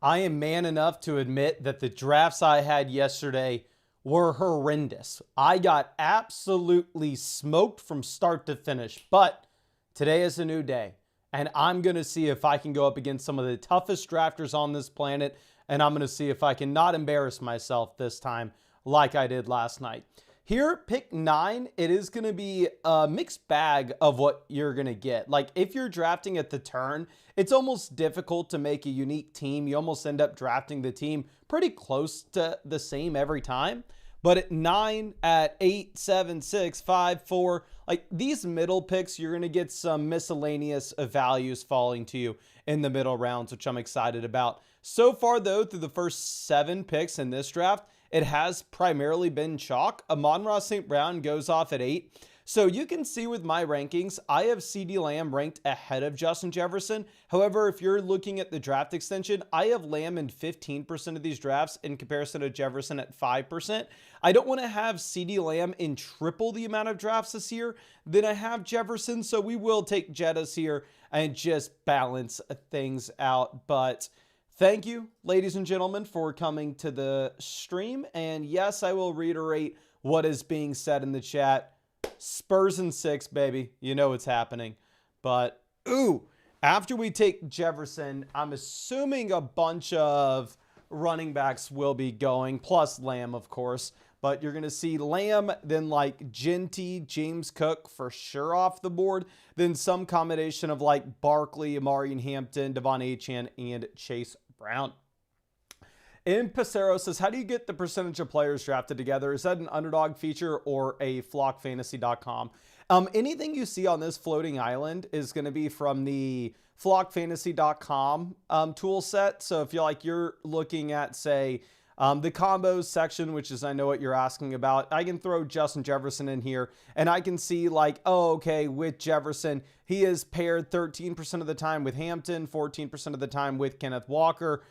I am man enough to admit that the drafts I had yesterday were horrendous. I got absolutely smoked from start to finish, but today is a new day, and I'm going to see if I can go up against some of the toughest drafters on this planet, and I'm going to see if I can not embarrass myself this time like I did last night. Here, pick 9, it is going to be a mixed bag of what you're going to get. Like, if you're drafting at the turn, it's almost difficult to make a unique team. You almost end up drafting the team pretty close to the same every time. But at 9, at 8, 7, 6, 5, 4, like these middle picks, you're going to get some miscellaneous values falling to you in the middle rounds, which I'm excited about. So far, though, through the first 7 picks in this draft, it has primarily been chalk. Amon-Ra St. Brown goes off at 8. So you can see with my rankings, I have CeeDee Lamb ranked ahead of Justin Jefferson. However, if you're looking at the draft extension, I have Lamb in 15% of these drafts in comparison to Jefferson at 5%. I don't want to have CeeDee Lamb in triple the amount of drafts this year than I have Jefferson. So we will take Jettas here and just balance things out. But thank you, ladies and gentlemen, for coming to the stream. And yes, I will reiterate what is being said in the chat. Spurs in 6, baby. You know what's happening. But, after we take Jefferson, I'm assuming a bunch of running backs will be going, plus Lamb, of course. But you're going to see Lamb, then like Genty, James Cook for sure off the board. Then some combination of like Barkley, Amari Hampton, Devon Achane, and Chase Brown. In Pacero says, how do you get the percentage of players drafted together? Is that an Underdog feature or a flockfantasy.com? Anything you see on this floating island is going to be from the flockfantasy.com tool set. So if you're looking at, say, the combos section, which is, I know what you're asking about, I can throw Justin Jefferson in here and I can see like, oh, okay, with Jefferson, he is paired 13% of the time with Hampton, 14% of the time with Kenneth Walker.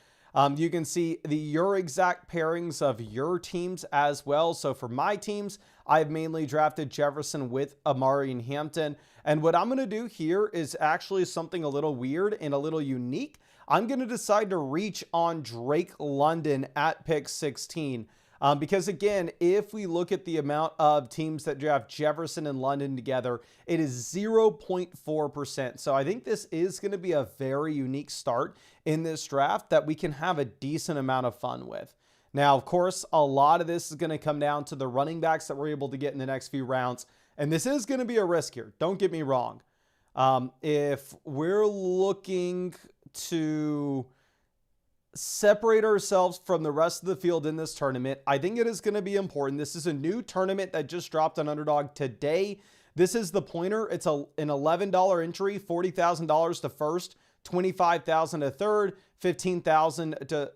You can see your exact pairings of your teams as well. So for my teams, I've mainly drafted Jefferson with Amari and Hampton. And what I'm going to do here is actually something a little weird and a little unique. I'm going to decide to reach on Drake London at pick 16. Because again, if we look at the amount of teams that draft Jefferson and London together, it is 0.4%. So I think this is going to be a very unique start in this draft that we can have a decent amount of fun with. Now, of course, a lot of this is going to come down to the running backs that we're able to get in the next few rounds. And this is going to be a risk here. Don't get me wrong. If we're looking to separate ourselves from the rest of the field in this tournament, I think it is going to be important. This is a new tournament that just dropped on Underdog today. This is the pointer. It's an $11 entry, $40,000 to first, $25,000 to third, $15,000 to,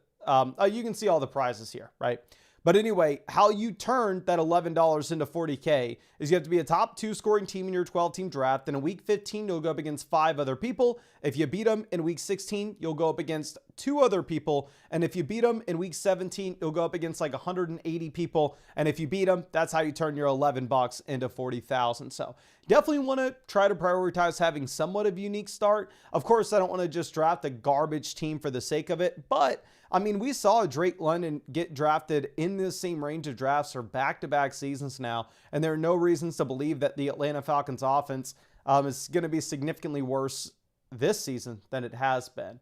you can see all the prizes here, right? But anyway, how you turn that $11 into $40K is you have to be a top 2 scoring team in your 12-team draft. Then in week 15, you'll go up against 5 other people. If you beat them in week 16, you'll go up against 2 other people. And if you beat them in week 17, you'll go up against like 180 people. And if you beat them, that's how you turn your $11 into 40,000. So definitely want to try to prioritize having somewhat of a unique start. Of course, I don't want to just draft a garbage team for the sake of it, but I mean, we saw Drake London get drafted in this same range of drafts for back-to-back seasons now, and there are no reasons to believe that the Atlanta Falcons offense is going to be significantly worse this season than it has been.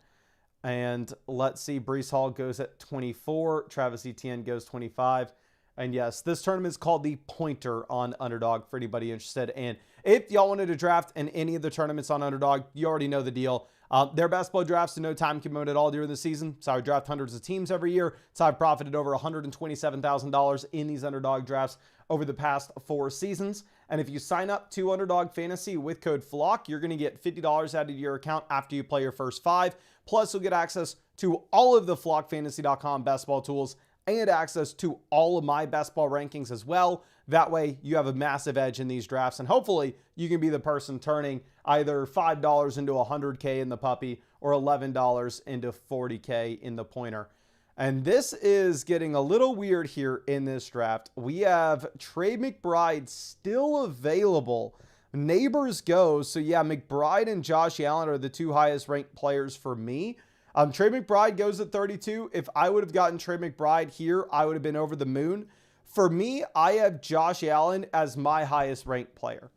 And let's see, Breece Hall goes at 24, Travis Etienne goes 25. And yes, this tournament is called the Pointer on Underdog for anybody interested. And if y'all wanted to draft in any of the tournaments on Underdog, you already know the deal. Their basketball drafts to no time commitment at all during the season. So I draft hundreds of teams every year. So I've profited over $127,000 in these Underdog drafts over the past 4 seasons. And if you sign up to Underdog Fantasy with code FLOCK, you're going to get $50 added to your account after you play your first 5. Plus, you'll get access to all of the flockfantasy.com basketball tools and access to all of my best ball rankings as well. That way you have a massive edge in these drafts, and hopefully you can be the person turning either $5 into $100K in the puppy or $11 into $40K in the pointer. And this is getting a little weird here in this draft. We have Trey McBride still available. Neighbors go. So yeah, McBride and Josh Allen are the 2 highest ranked players for me. Trey McBride goes at 32. If I would have gotten Trey McBride here, I would have been over the moon. For me, I have Josh Allen as my highest ranked player.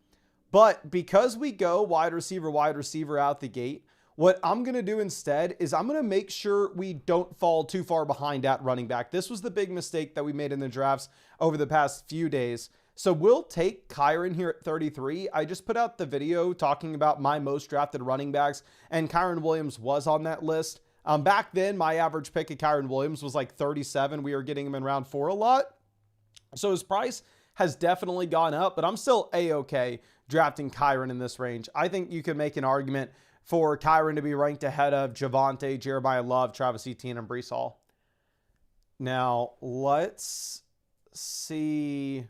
But because we go wide receiver out the gate, what I'm going to do instead is I'm going to make sure we don't fall too far behind at running back. This was the big mistake that we made in the drafts over the past few days. So we'll take Kyren here at 33. I just put out the video talking about my most drafted running backs, and Kyren Williams was on that list. Back then, my average pick of Kyren Williams was like 37. We were getting him in round 4 a lot. So his price has definitely gone up, but I'm still A-okay drafting Kyren in this range. I think you can make an argument for Kyren to be ranked ahead of Javonte, Jeremiah Love, Travis Etienne, and Breece Hall. Now, let's see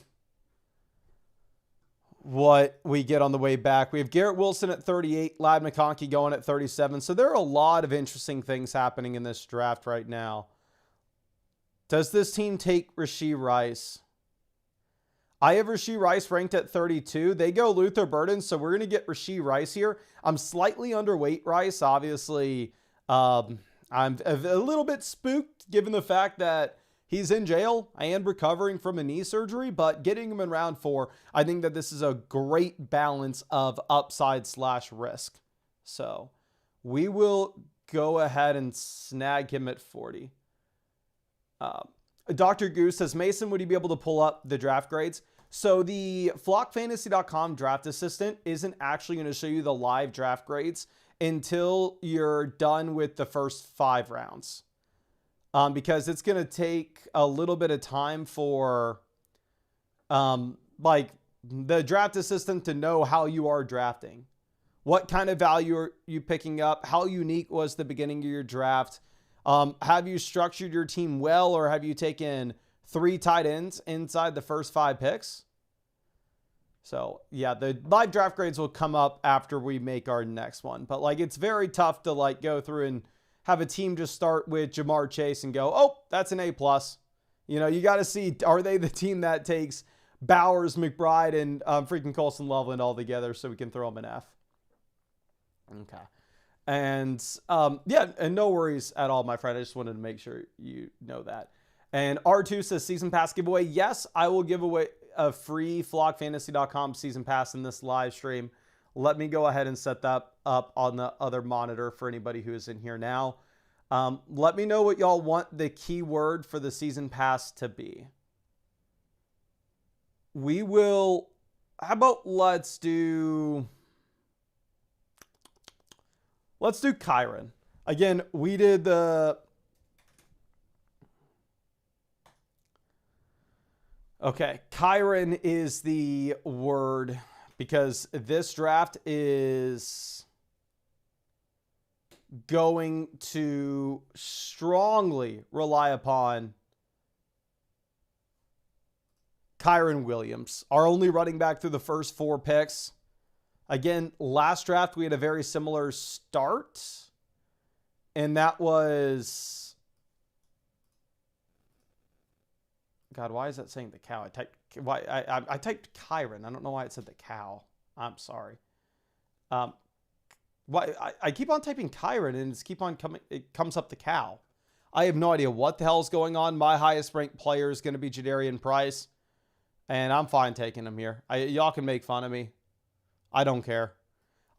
what we get on the way back. We have Garrett Wilson at 38, Ladd McConkey going at 37. So there are a lot of interesting things happening in this draft right now. Does this team take Rashee Rice? I have Rashee Rice ranked at 32. They go Luther Burden, so we're going to get Rashee Rice here. I'm slightly underweight Rice. Obviously, I'm a little bit spooked given the fact that he's in jail and recovering from a knee surgery, but getting him in round 4, I think that this is a great balance of upside / risk. So we will go ahead and snag him at 40. Dr. Goose says, Mason, would you be able to pull up the draft grades? So the flockfantasy.com draft assistant isn't actually going to show you the live draft grades until you're done with the first 5 rounds. Because it's going to take a little bit of time for like the draft assistant to know how you are drafting. What kind of value are you picking up? How unique was the beginning of your draft? Have you structured your team well, or have you taken 3 tight ends inside the first 5 picks? So yeah, the live draft grades will come up after we make our next one. But like, it's very tough to like go through and have a team just start with Jamar Chase and go, oh, that's an A+. You know, you got to see, are they the team that takes Bowers, McBride, and freaking Colson Loveland all together so we can throw them an F. Okay. And yeah, and no worries at all, my friend. I just wanted to make sure you know that. And R2 says season pass giveaway. Yes, I will give away a free flockfantasy.com season pass in this live stream. Let me go ahead and set that up on the other monitor for anybody who is in here now. Let me know what y'all want the keyword for the season pass to be. We will, how about let's do Kyren. Again, we did the, okay, Kyren is the word because this draft is going to strongly rely upon Kyren Williams, our only running back through the first 4 picks. Again, last draft, we had a very similar start, and that was, God, why is that saying the cow? I typed Kyren. I don't know why it said the cow. I'm sorry. Why I keep on typing Kyren and it comes up the cow. I have no idea what the hell is going on. My highest ranked player is going to be Jadarian Price, and I'm fine taking him here. Y'all can make fun of me. I don't care.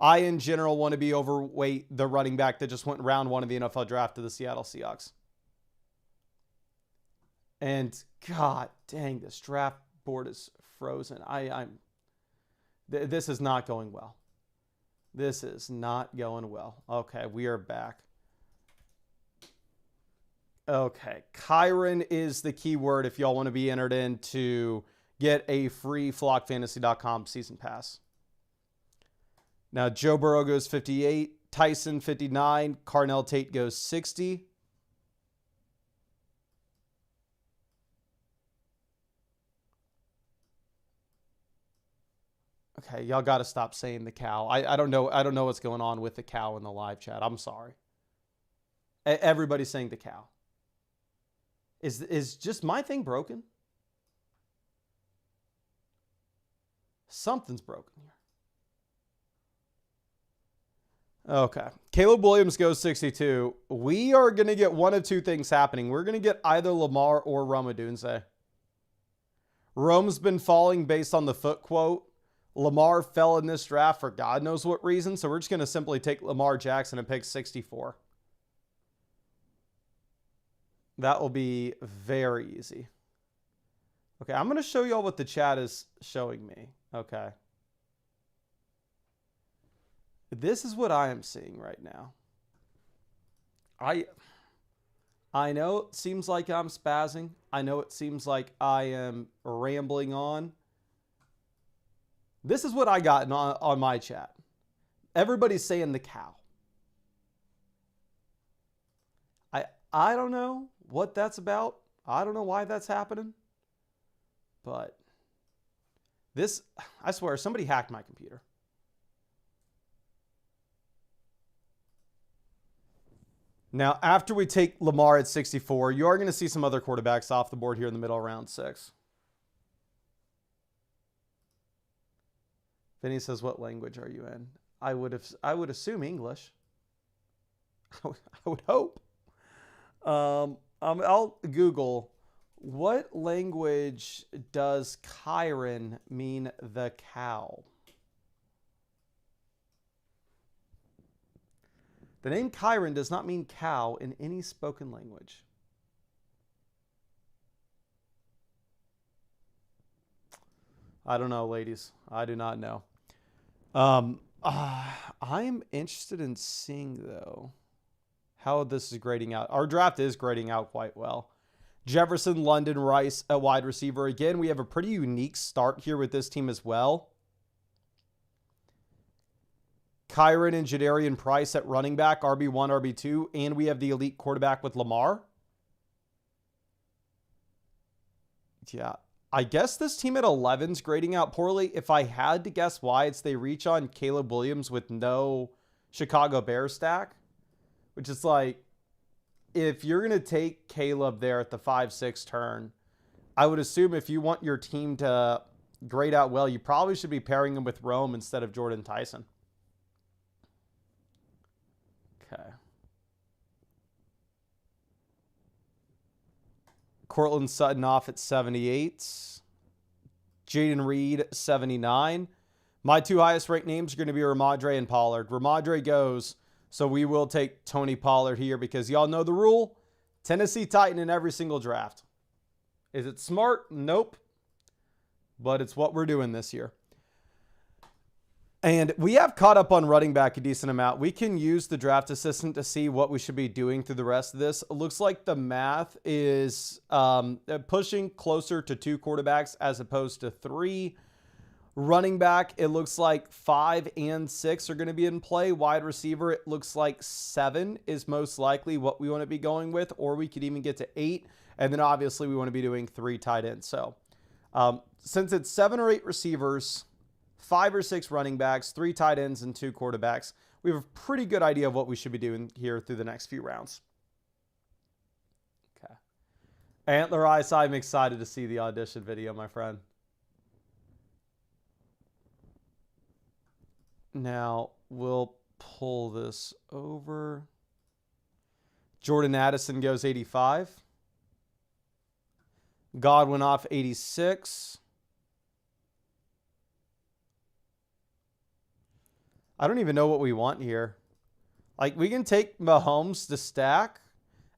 I, in general, want to be overweight the running back that just went round 1 of the NFL draft to the Seattle Seahawks. And God dang, this draft board is frozen. This is not going well. This is not going well. Okay, we are back. Okay, Kyren is the keyword if y'all want to be entered in to get a free flockfantasy.com season pass. Now, Joe Burrow goes 58, Tyson 59, Carnell Tate goes 60. Okay, y'all got to stop saying the cow. I don't know. I don't know what's going on with the cow in the live chat. I'm sorry. Everybody's saying the cow. Is just my thing broken? Something's broken here. Okay. Caleb Williams goes 62. We are going to get one of two things happening. We're going to get either Lamar or Rome Odunze. Rome's been falling based on the foot quote. Lamar fell in this draft for God knows what reason, so we're just going to simply take Lamar Jackson and pick 64. That will be very easy. Okay, I'm going to show y'all what the chat is showing me. Okay. This is what I am seeing right now. I know it seems like I'm spazzing. I know it seems like I am rambling on. This is what I got on my chat. Everybody's saying the cow. I don't know what that's about. I don't know why that's happening. But this, I swear, somebody hacked my computer. Now, after we take Lamar at 64, you are going to see some other quarterbacks off the board here in the middle of round 6. Vinny says, what language are you in? I would assume English. I would hope. I'll Google, what language does Kyron mean the cow? The name Kyron does not mean cow in any spoken language. I don't know, ladies. I do not know. I'm interested in seeing, though, how this is grading out. Our draft is grading out quite well. Jefferson, London, Rice at wide receiver. Again, we have a pretty unique start here with this team as well. Kyron and Jadarian Price at running back, RB1, RB2, and we have the elite quarterback with Lamar. Yeah, I guess this team at 11's grading out poorly. If I had to guess why, it's they reach on Caleb Williams with no Chicago Bears stack, which is like, if you're going to take Caleb there at the 5-6 turn, I would assume if you want your team to grade out well, you probably should be pairing him with Rome instead of Jordan Tyson. Okay. Cortland Sutton off at 78. Jaden Reed, 79. My two highest ranked names are going to be Ramondre and Pollard. Ramondre goes, so we will take Tony Pollard here because y'all know the rule. Tennessee Titan in every single draft. Is it smart? Nope. But it's what we're doing this year. And we have caught up on running back a decent amount. We can use the draft assistant to see what we should be doing through the rest of this. It looks like the math is pushing closer to 2 quarterbacks as opposed to 3. Running back, it looks like 5 and 6 are going to be in play. Wide receiver, it looks like 7 is most likely what we want to be going with, or we could even get to 8. And then obviously we want to be doing 3 tight ends. So since it's 7 or 8 receivers, 5 or 6 running backs, 3 tight ends, and 2 quarterbacks, we have a pretty good idea of what we should be doing here through the next few rounds. Okay. Antler Ice, I'm excited to see the audition video, my friend. Now, we'll pull this over. Jordan Addison goes 85. Godwin off 86. I don't even know what we want here. Like, we can take Mahomes to stack,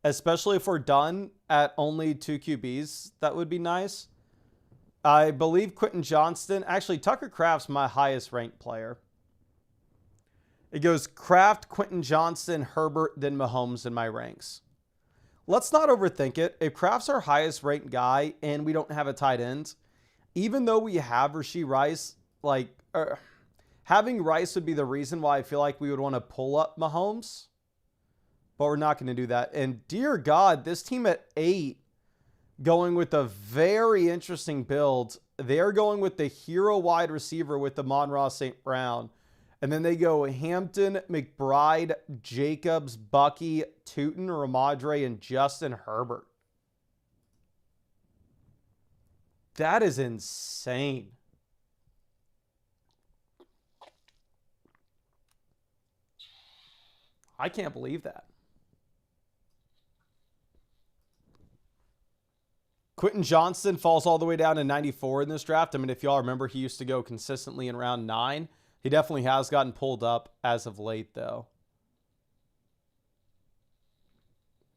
especially if we're done at only 2 QBs. That would be nice. I believe Quentin Johnston. Actually, Tucker Kraft's my highest ranked player. It goes Kraft, Quentin Johnston, Herbert, then Mahomes in my ranks. Let's not overthink it. If Kraft's our highest ranked guy and we don't have a tight end, even though we have Rashee Rice, like having Rice would be the reason why I feel like we would want to pull up Mahomes, but we're not going to do that. And dear God, this team at 8 going with a very interesting build. They're going with the hero wide receiver with the Amon-Ra St. Brown. And then they go Hampton, McBride, Jacobs, Bucky, Tootin, Ramondre, and Justin Herbert. That is insane. I can't believe that. Quentin Johnston falls all the way down to 94 in this draft. I mean, if y'all remember, he used to go consistently in round 9. He definitely has gotten pulled up as of late, though.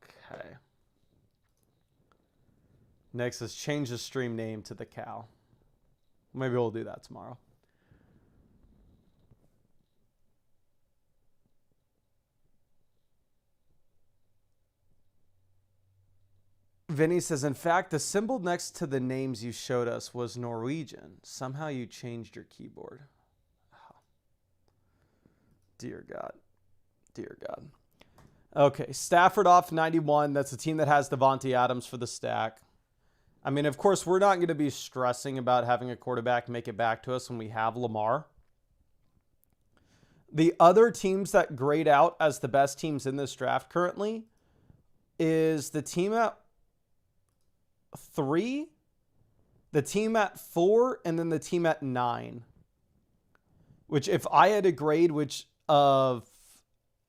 Okay. Next is change the stream name to the cow. Maybe we'll do that tomorrow. Vinny says, in fact, the symbol next to the names you showed us was Norwegian. Somehow you changed your keyboard. Oh. Dear God. Dear God. Okay, Stafford off 91. That's the team that has Devontae Adams for the stack. I mean, of course, we're not going to be stressing about having a quarterback make it back to us when we have Lamar. The other teams that grade out as the best teams in this draft currently is the team at 3, the team at 4, and then the team at 9. Which, if I had to grade which of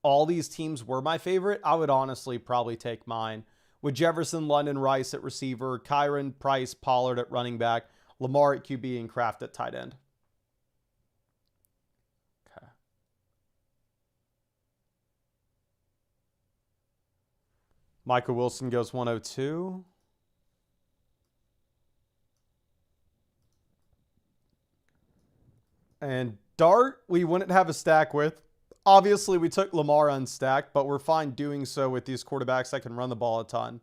all these teams were my favorite, I would honestly probably take mine. With Jefferson, London, Rice at receiver, Kyron, Price, Pollard at running back, Lamar at QB, and Kraft at tight end. Okay. Michael Wilson goes 102. And Dart, we wouldn't have a stack with. Obviously, we took Lamar unstacked, but we're fine doing so with these quarterbacks that can run the ball a ton.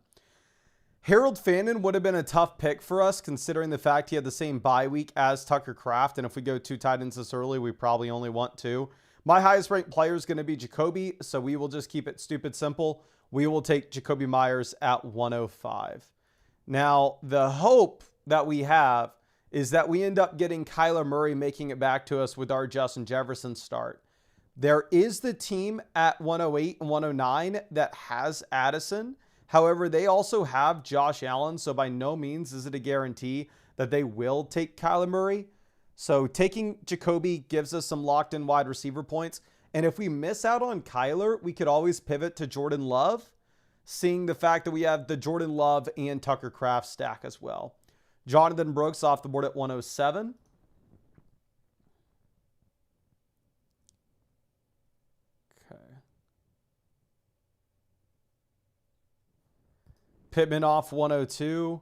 Harold Fannin would have been a tough pick for us, considering the fact he had the same bye week as Tucker Kraft. And if we go 2 tight ends this early, we probably only want 2. My highest ranked player is going to be Jacoby, so we will just keep it stupid simple. We will take Jacoby Myers at 105. Now, the hope that we have is that we end up getting Kyler Murray making it back to us with our Justin Jefferson start. There is the team at 108 and 109 that has Addison. However, they also have Josh Allen, so by no means is it a guarantee that they will take Kyler Murray. So taking Jacoby gives us some locked-in wide receiver points. And if we miss out on Kyler, we could always pivot to Jordan Love, seeing the fact that we have the Jordan Love and Tucker Kraft stack as well. Jonathan Brooks off the board at 107. Okay. Pittman off 102.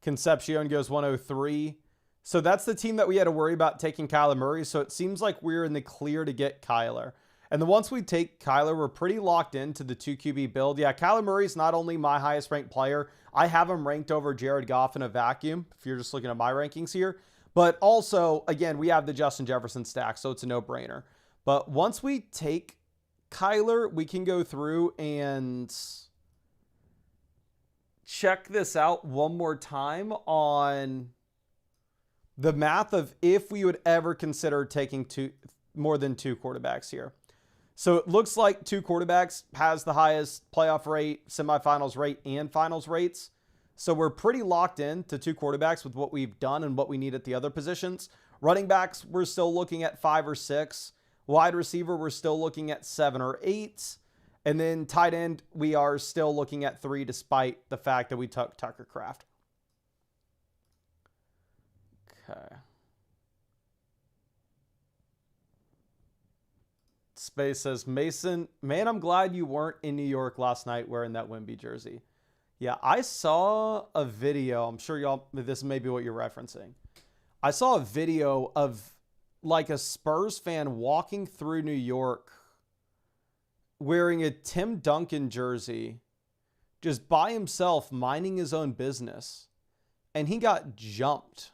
Concepcion goes 103. So that's the team that we had to worry about taking Kyler Murray. So it seems like we're in the clear to get Kyler. And then once we take Kyler, we're pretty locked into the 2 QB build. Yeah, Kyler Murray's not only my highest ranked player. I have him ranked over Jared Goff in a vacuum, if you're just looking at my rankings here. But also, again, we have the Justin Jefferson stack, so it's a no-brainer. But once we take Kyler, we can go through and check this out one more time on the math of if we would ever consider taking more than 2 quarterbacks here. So it looks like 2 quarterbacks has the highest playoff rate, semifinals rate, and finals rates. So we're pretty locked in to 2 quarterbacks with what we've done and what we need at the other positions. Running backs, we're still looking at 5 or 6. Wide receiver, we're still looking at 7 or 8. And then tight end, we are still looking at 3 despite the fact that we took Tucker Kraft. Okay. Space says, Mason, man, I'm glad you weren't in New York last night wearing that Wemby jersey. Yeah, I saw a video. I'm sure y'all, this may be what you're referencing. I saw a video of like a Spurs fan walking through New York wearing a Tim Duncan jersey, just by himself, minding his own business. And he got jumped.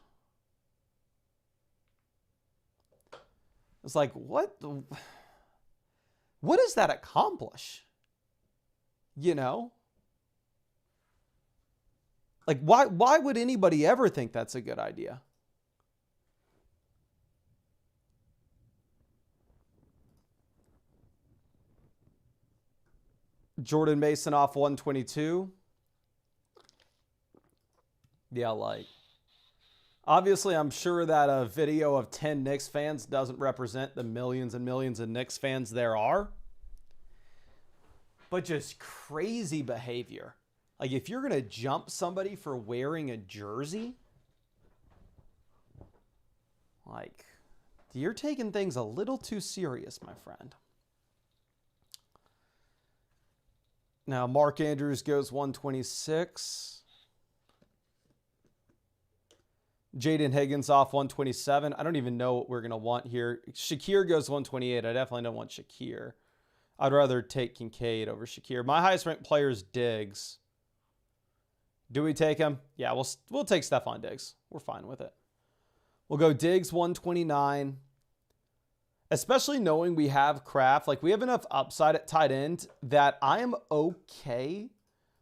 It's like, what does that accomplish? You know? Like, why would anybody ever think that's a good idea? Jordan Mason off 122. Yeah, like, obviously, I'm sure that a video of 10 Knicks fans doesn't represent the millions and millions of Knicks fans there are. but just crazy behavior. Like, if you're going to jump somebody for wearing a jersey, like, you're taking things a little too serious, my friend. Now, Mark Andrews goes 126. Jaden Higgins off 127. I don't even know what we're going to want here. Shakir goes 128. I definitely don't want Shakir. I'd rather take Kincaid over Shakir. My highest ranked player is Diggs. Do we take him? Yeah, we'll take Stephon Diggs. We're fine with it. We'll go Diggs 129. Especially knowing we have Kraft. Like, we have enough upside at tight end that I am okay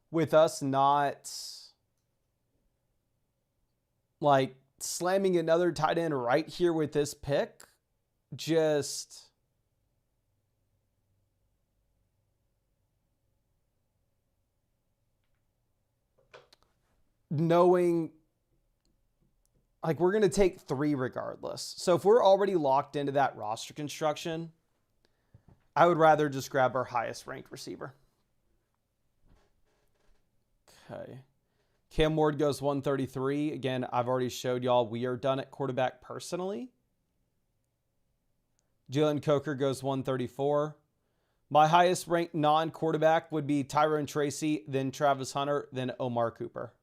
with us not, like, slamming another tight end right here with this pick. Just knowing, like, we're going to take 3 regardless. So if we're already locked into that roster construction, I would rather just grab our highest ranked receiver. Okay. Cam Ward goes 133. Again, I've already showed y'all we are done at quarterback personally. Jalen Coker goes 134. My highest ranked non-quarterback would be Tyrone Tracy, then Travis Hunter, then Omar Cooper.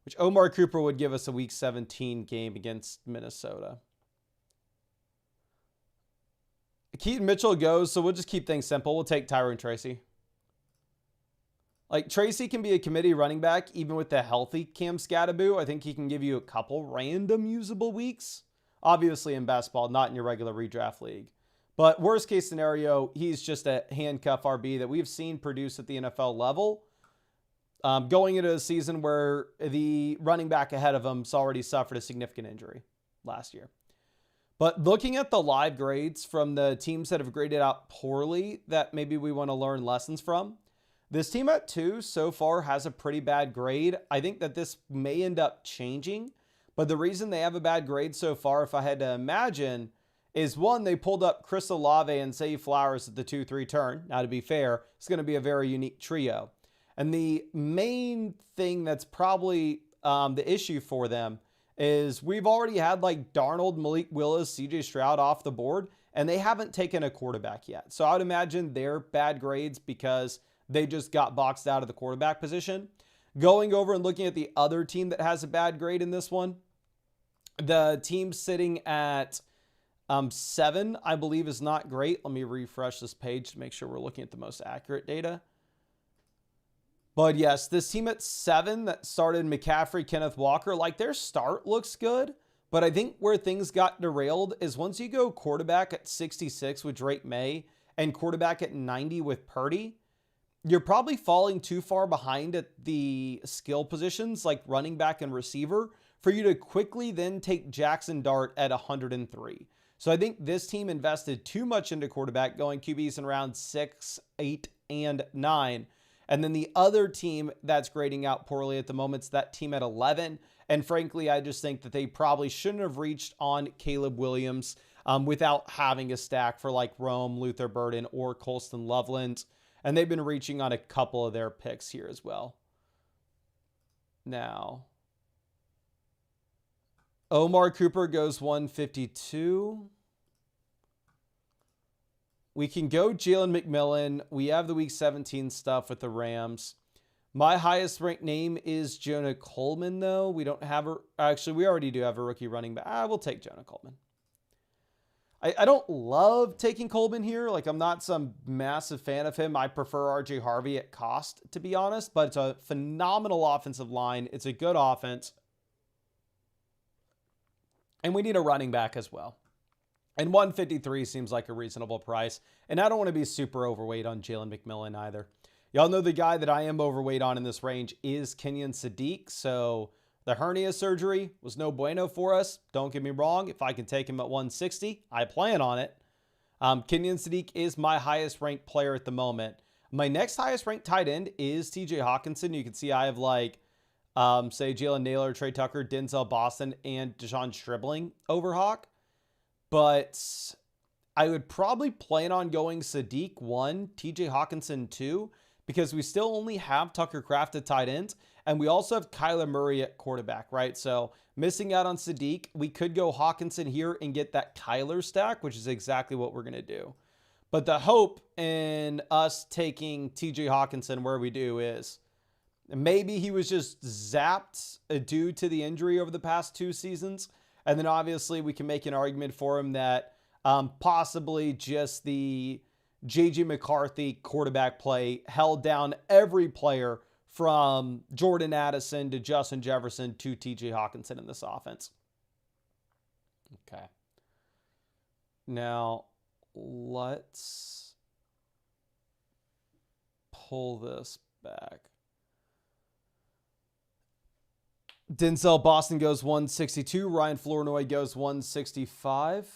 Which Omar Cooper would give us a Week 17 game against Minnesota. Keaton Mitchell goes, so we'll just keep things simple. We'll take Tyrone Tracy. Like, Tracy can be a committee running back, even with the healthy Cam Scattaboo. I think he can give you a couple random usable weeks. Obviously in best ball, not in your regular redraft league. But worst case scenario, he's just a handcuff RB that we've seen produce at the NFL level. Going into a season where the running back ahead of him's already suffered a significant injury last year. But looking at the live grades from the teams that have graded out poorly that maybe we want to learn lessons from, this team at 2 so far has a pretty bad grade. I think that this may end up changing, but the reason they have a bad grade so far, if I had to imagine, is one, they pulled up Chris Olave and Zay Flowers at the 2-3 turn. Now, to be fair, it's going to be a very unique trio. And the main thing that's probably the issue for them is we've already had like Darnold, Malik Willis, CJ Stroud off the board, and they haven't taken a quarterback yet. So I would imagine they're bad grades because they just got boxed out of the quarterback position. Going over and looking at the other team that has a bad grade in this one, the team sitting at 7, I believe, is not great. Let me refresh this page to make sure we're looking at the most accurate data. But yes, this team at 7 that started McCaffrey, Kenneth Walker, like, their start looks good. But I think where things got derailed is once you go quarterback at 66 with Drake May and quarterback at 90 with Purdy, you're probably falling too far behind at the skill positions like running back and receiver for you to quickly then take Jackson Dart at 103. So I think this team invested too much into quarterback, going QBs in round 6, 8, and 9. And then the other team that's grading out poorly at the moment is that team at 11. And frankly, I just think that they probably shouldn't have reached on Caleb Williams without having a stack for like Rome, Luther Burden, or Colston Loveland. And they've been reaching on a couple of their picks here as well. Now, Omar Cooper goes 152. We can go Jalen McMillan. We have the Week 17 stuff with the Rams. My highest ranked name is Jonah Coleman, though. We don't have actually, we already do have a rookie running back. We'll take Jonah Coleman. I don't love taking Coleman here. Like, I'm not some massive fan of him. I prefer RJ Harvey at cost, to be honest. But it's a phenomenal offensive line. It's a good offense. And we need a running back as well. And 153 seems like a reasonable price. And I don't want to be super overweight on Jalen McMillan either. Y'all know the guy that I am overweight on in this range is Kenyon Sadiq. So the hernia surgery was no bueno for us. Don't get me wrong. If I can take him at 160, I plan on it. Kenyon Sadiq is my highest ranked player at the moment. My next highest ranked tight end is TJ Hawkinson. You can see I have like, say, Jalen Naylor, Trey Tucker, Denzel Boston, and Deshaun Stribling over Hawk. But I would probably plan on going Sadiq 1, TJ Hawkinson 2, because we still only have Tucker Kraft at tight end, and we also have Kyler Murray at quarterback, right? So missing out on Sadiq, we could go Hawkinson here and get that Kyler stack, which is exactly what we're going to do. But the hope in us taking TJ Hawkinson where we do is maybe he was just zapped due to the injury over the past 2 seasons. And then obviously we can make an argument for him that possibly just the J.J. McCarthy quarterback play held down every player from Jordan Addison to Justin Jefferson to T.J. Hawkinson in this offense. Okay. Now, let's pull this back. Denzel Boston goes 162. Ryan Flournoy goes 165.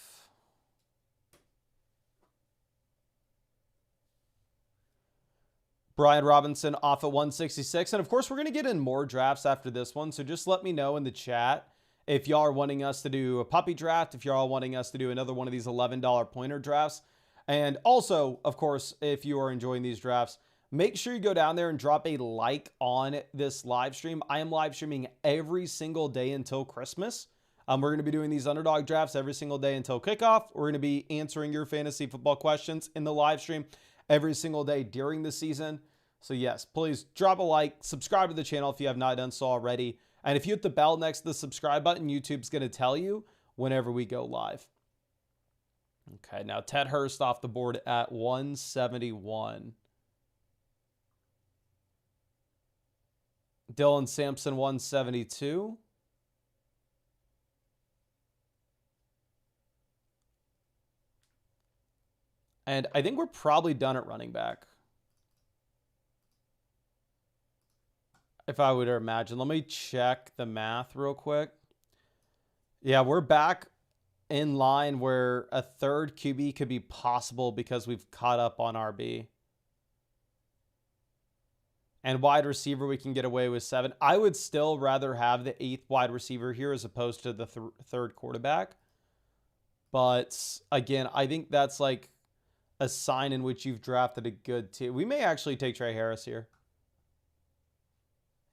Brian Robinson off at 166. And of course, we're going to get in more drafts after this one. So just let me know in the chat if y'all are wanting us to do a puppy draft, if y'all are wanting us to do another one of these $11 pointer drafts. And also, of course, if you are enjoying these drafts, make sure you go down there and drop a like on this live stream. I am live streaming every single day until Christmas. We're going to be doing these underdog drafts every single day until kickoff. We're going to be answering your fantasy football questions in the live stream every single day during the season. So yes, please drop a like, subscribe to the channel if you have not done so already. And if you hit the bell next to the subscribe button, YouTube's going to tell you whenever we go live. Okay, now Ted Hurst off the board at 171. Dylan Sampson, 172. And I think we're probably done at running back. If I were to imagine. Let me check the math real quick. Yeah, we're back in line where a third QB could be possible because we've caught up on RB. And wide receiver, we can get away with 7. I would still rather have the 8th wide receiver here as opposed to the third quarterback. But again, I think that's like a sign in which you've drafted a good team. We may actually take Trey Harris here.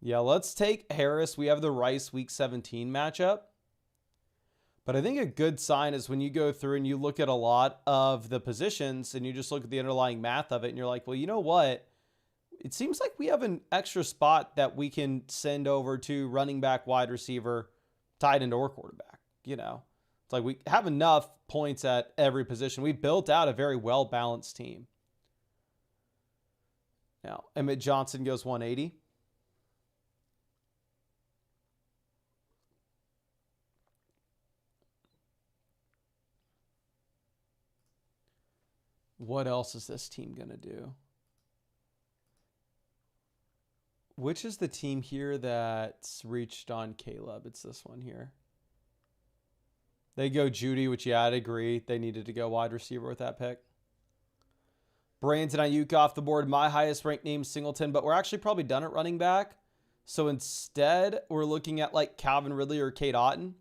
Yeah, let's take Harris. We have the Rice Week 17 matchup. But I think a good sign is when you go through and you look at a lot of the positions and you just look at the underlying math of it and you're like, well, you know what? It seems like we have an extra spot that we can send over to running back, wide receiver, tight end, or quarterback. You know, it's like we have enough points at every position. We built out a very well-balanced team. Now, Emmett Johnson goes 180. What else is this team going to do? Which is the team here that's reached on Caleb? It's this one here. They go Judy, which, yeah, I'd agree. They needed to go wide receiver with that pick. Brandon Ayuk off the board. My highest ranked name, Singleton, but we're actually probably done at running back. So instead, we're looking at like Calvin Ridley or Cade Otton.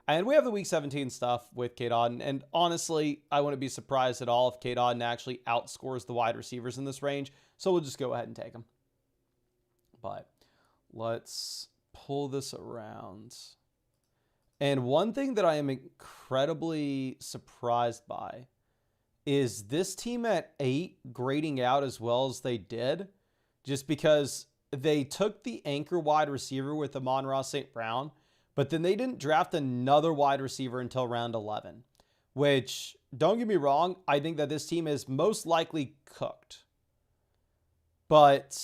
And we have the Week 17 stuff with Cade Otton. And honestly, I wouldn't be surprised at all if Cade Otton actually outscores the wide receivers in this range. So we'll just go ahead and take him. But let's pull this around. And one thing that I am incredibly surprised by is this team at 8 grading out as well as they did, just because they took the anchor wide receiver with Amon-Ra St. Brown, but then they didn't draft another wide receiver until round 11, which, don't get me wrong, I think that this team is most likely cooked. But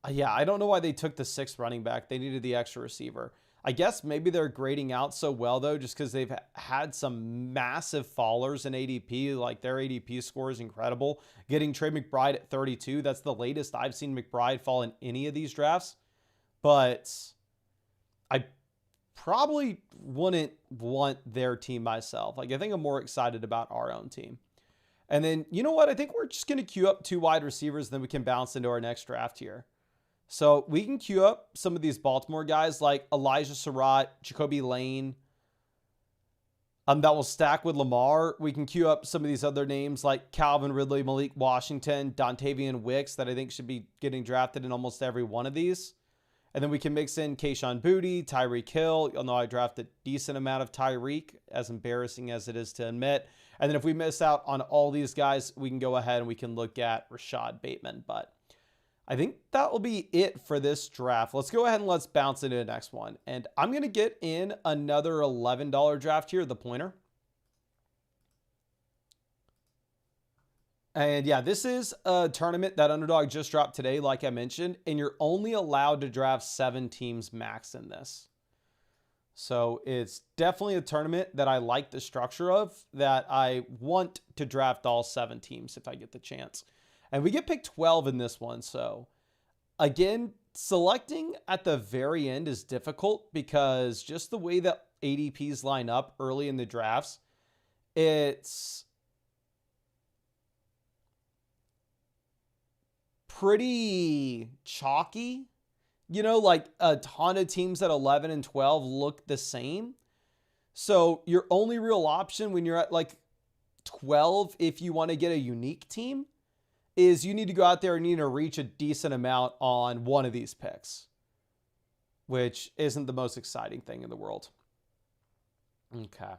yeah, I don't know why they took the 6th running back. They needed the extra receiver. I guess maybe they're grading out so well, though, just because they've had some massive fallers in ADP. Like, their ADP score is incredible. Getting Trey McBride at 32, that's the latest I've seen McBride fall in any of these drafts. But I probably wouldn't want their team myself. Like, I think I'm more excited about our own team. And then, you know what? I think we're just going to queue up 2 wide receivers, and then we can bounce into our next draft here. So we can queue up some of these Baltimore guys like Elijah Surratt, Jacoby Lane, that will stack with Lamar. We can queue up some of these other names like Calvin Ridley, Malik Washington, Dontavian Wicks that I think should be getting drafted in almost every one of these. And then we can mix in Kayshon Boutte, Tyreek Hill. You'll know I drafted a decent amount of Tyreek, as embarrassing as it is to admit. And then if we miss out on all these guys, we can go ahead and we can look at Rashad Bateman. But I think that will be it for this draft. Let's go ahead and let's bounce into the next one. And I'm going to get in another $11 draft here, the pointer. And yeah, this is a tournament that Underdog just dropped today, like I mentioned, and you're only allowed to draft 7 teams max in this. So it's definitely a tournament that I like the structure of, that I want to draft all 7 teams if I get the chance. And we get pick 12 in this one. So again, selecting at the very end is difficult because just the way that ADPs line up early in the drafts, it's pretty chalky. You know, like a ton of teams at 11 and 12 look the same. So your only real option when you're at like 12, if you want to get a unique team, is you need to go out there and you need to reach a decent amount on one of these picks, which isn't the most exciting thing in the world. Okay.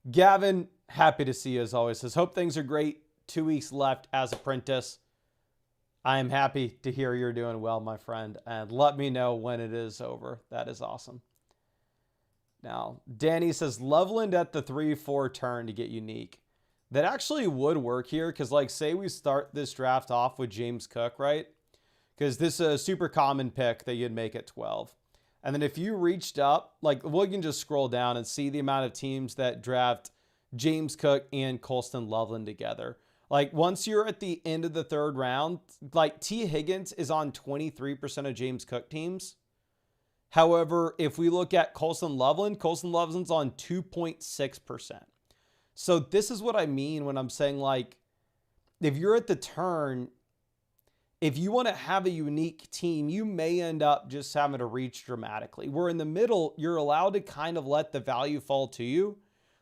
Gavin, happy to see you as always. Says, hope things are great. 2 weeks left as apprentice. I am happy to hear you're doing well, my friend, and let me know when it is over. That is awesome. Now, Danny says, Loveland at the 3-4 turn to get unique. That actually would work here because, like, say we start this draft off with James Cook, right? Because this is a super common pick that you'd make at 12. And then if you reached up, like, we can just scroll down and see the amount of teams that draft James Cook and Colston Loveland together. Like, once you're at the end of the 3rd round, like, T. Higgins is on 23% of James Cook teams. However, if we look at Colston Loveland's on 2.6%. So this is what I mean when I'm saying, like, if you're at the turn, if you want to have a unique team, you may end up just having to reach dramatically. Where in the middle, you're allowed to kind of let the value fall to you.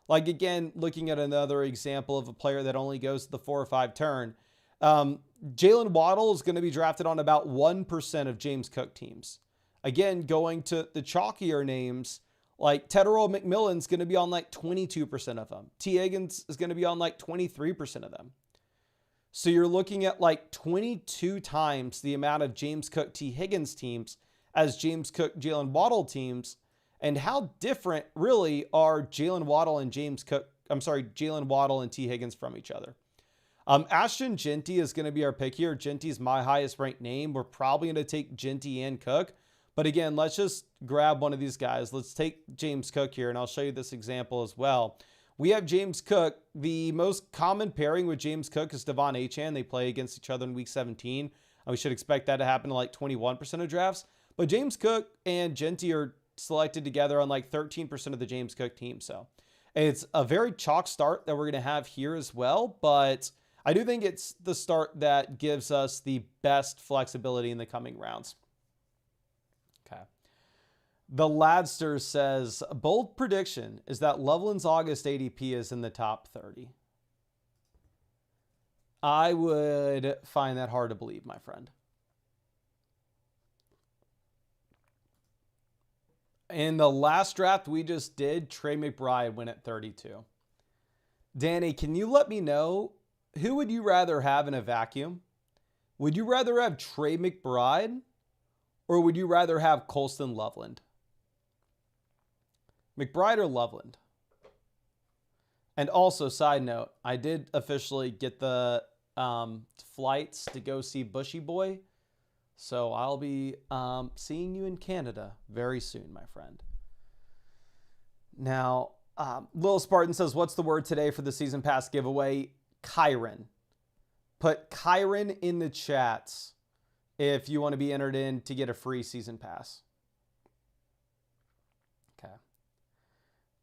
Like, again, looking at another example of a player that only goes to the 4 or 5 turn, Jalen Waddle is going to be drafted on about 1% of James Cook teams. Again, going to the chalkier names, like Tedero McMillan's going to be on like 22% of them. T. Higgins is going to be on like 23% of them. So you're looking at like 22 times the amount of James Cook T. Higgins teams as James Cook Jalen Waddle teams. And how different really are Jalen Waddle and Jalen Waddle and T. Higgins from each other. Ashton Genty is going to be our pick here. Genty's my highest ranked name. We're probably going to take Genty and Cook. But again, let's just grab one of these guys. Let's take James Cook here, and I'll show you this example as well. We have James Cook. The most common pairing with James Cook is Devon Achane. They play against each other in week 17. We should expect that to happen to like 21% of drafts. But James Cook and Genty are selected together on like 13% of the James Cook team. So it's a very chalk start that we're going to have here as well. But I do think it's the start that gives us the best flexibility in the coming rounds. Okay. The Ladster says, bold prediction is that Loveland's August ADP is in the top 30. I would find that hard to believe, my friend. In the last draft we just did, Trey McBride went at 32. Danny, can you let me know, who would you rather have in a vacuum? Would you rather have Trey McBride or would you rather have Colston Loveland? McBride or Loveland? And also, side note, I did officially get the flights to go see Bushy Boy. So I'll be seeing you in Canada very soon, my friend. Now, Lil Spartan says, what's the word today for the season pass giveaway? Kyron. Put Kyron in the chats if you want to be entered in to get a free season pass. Okay.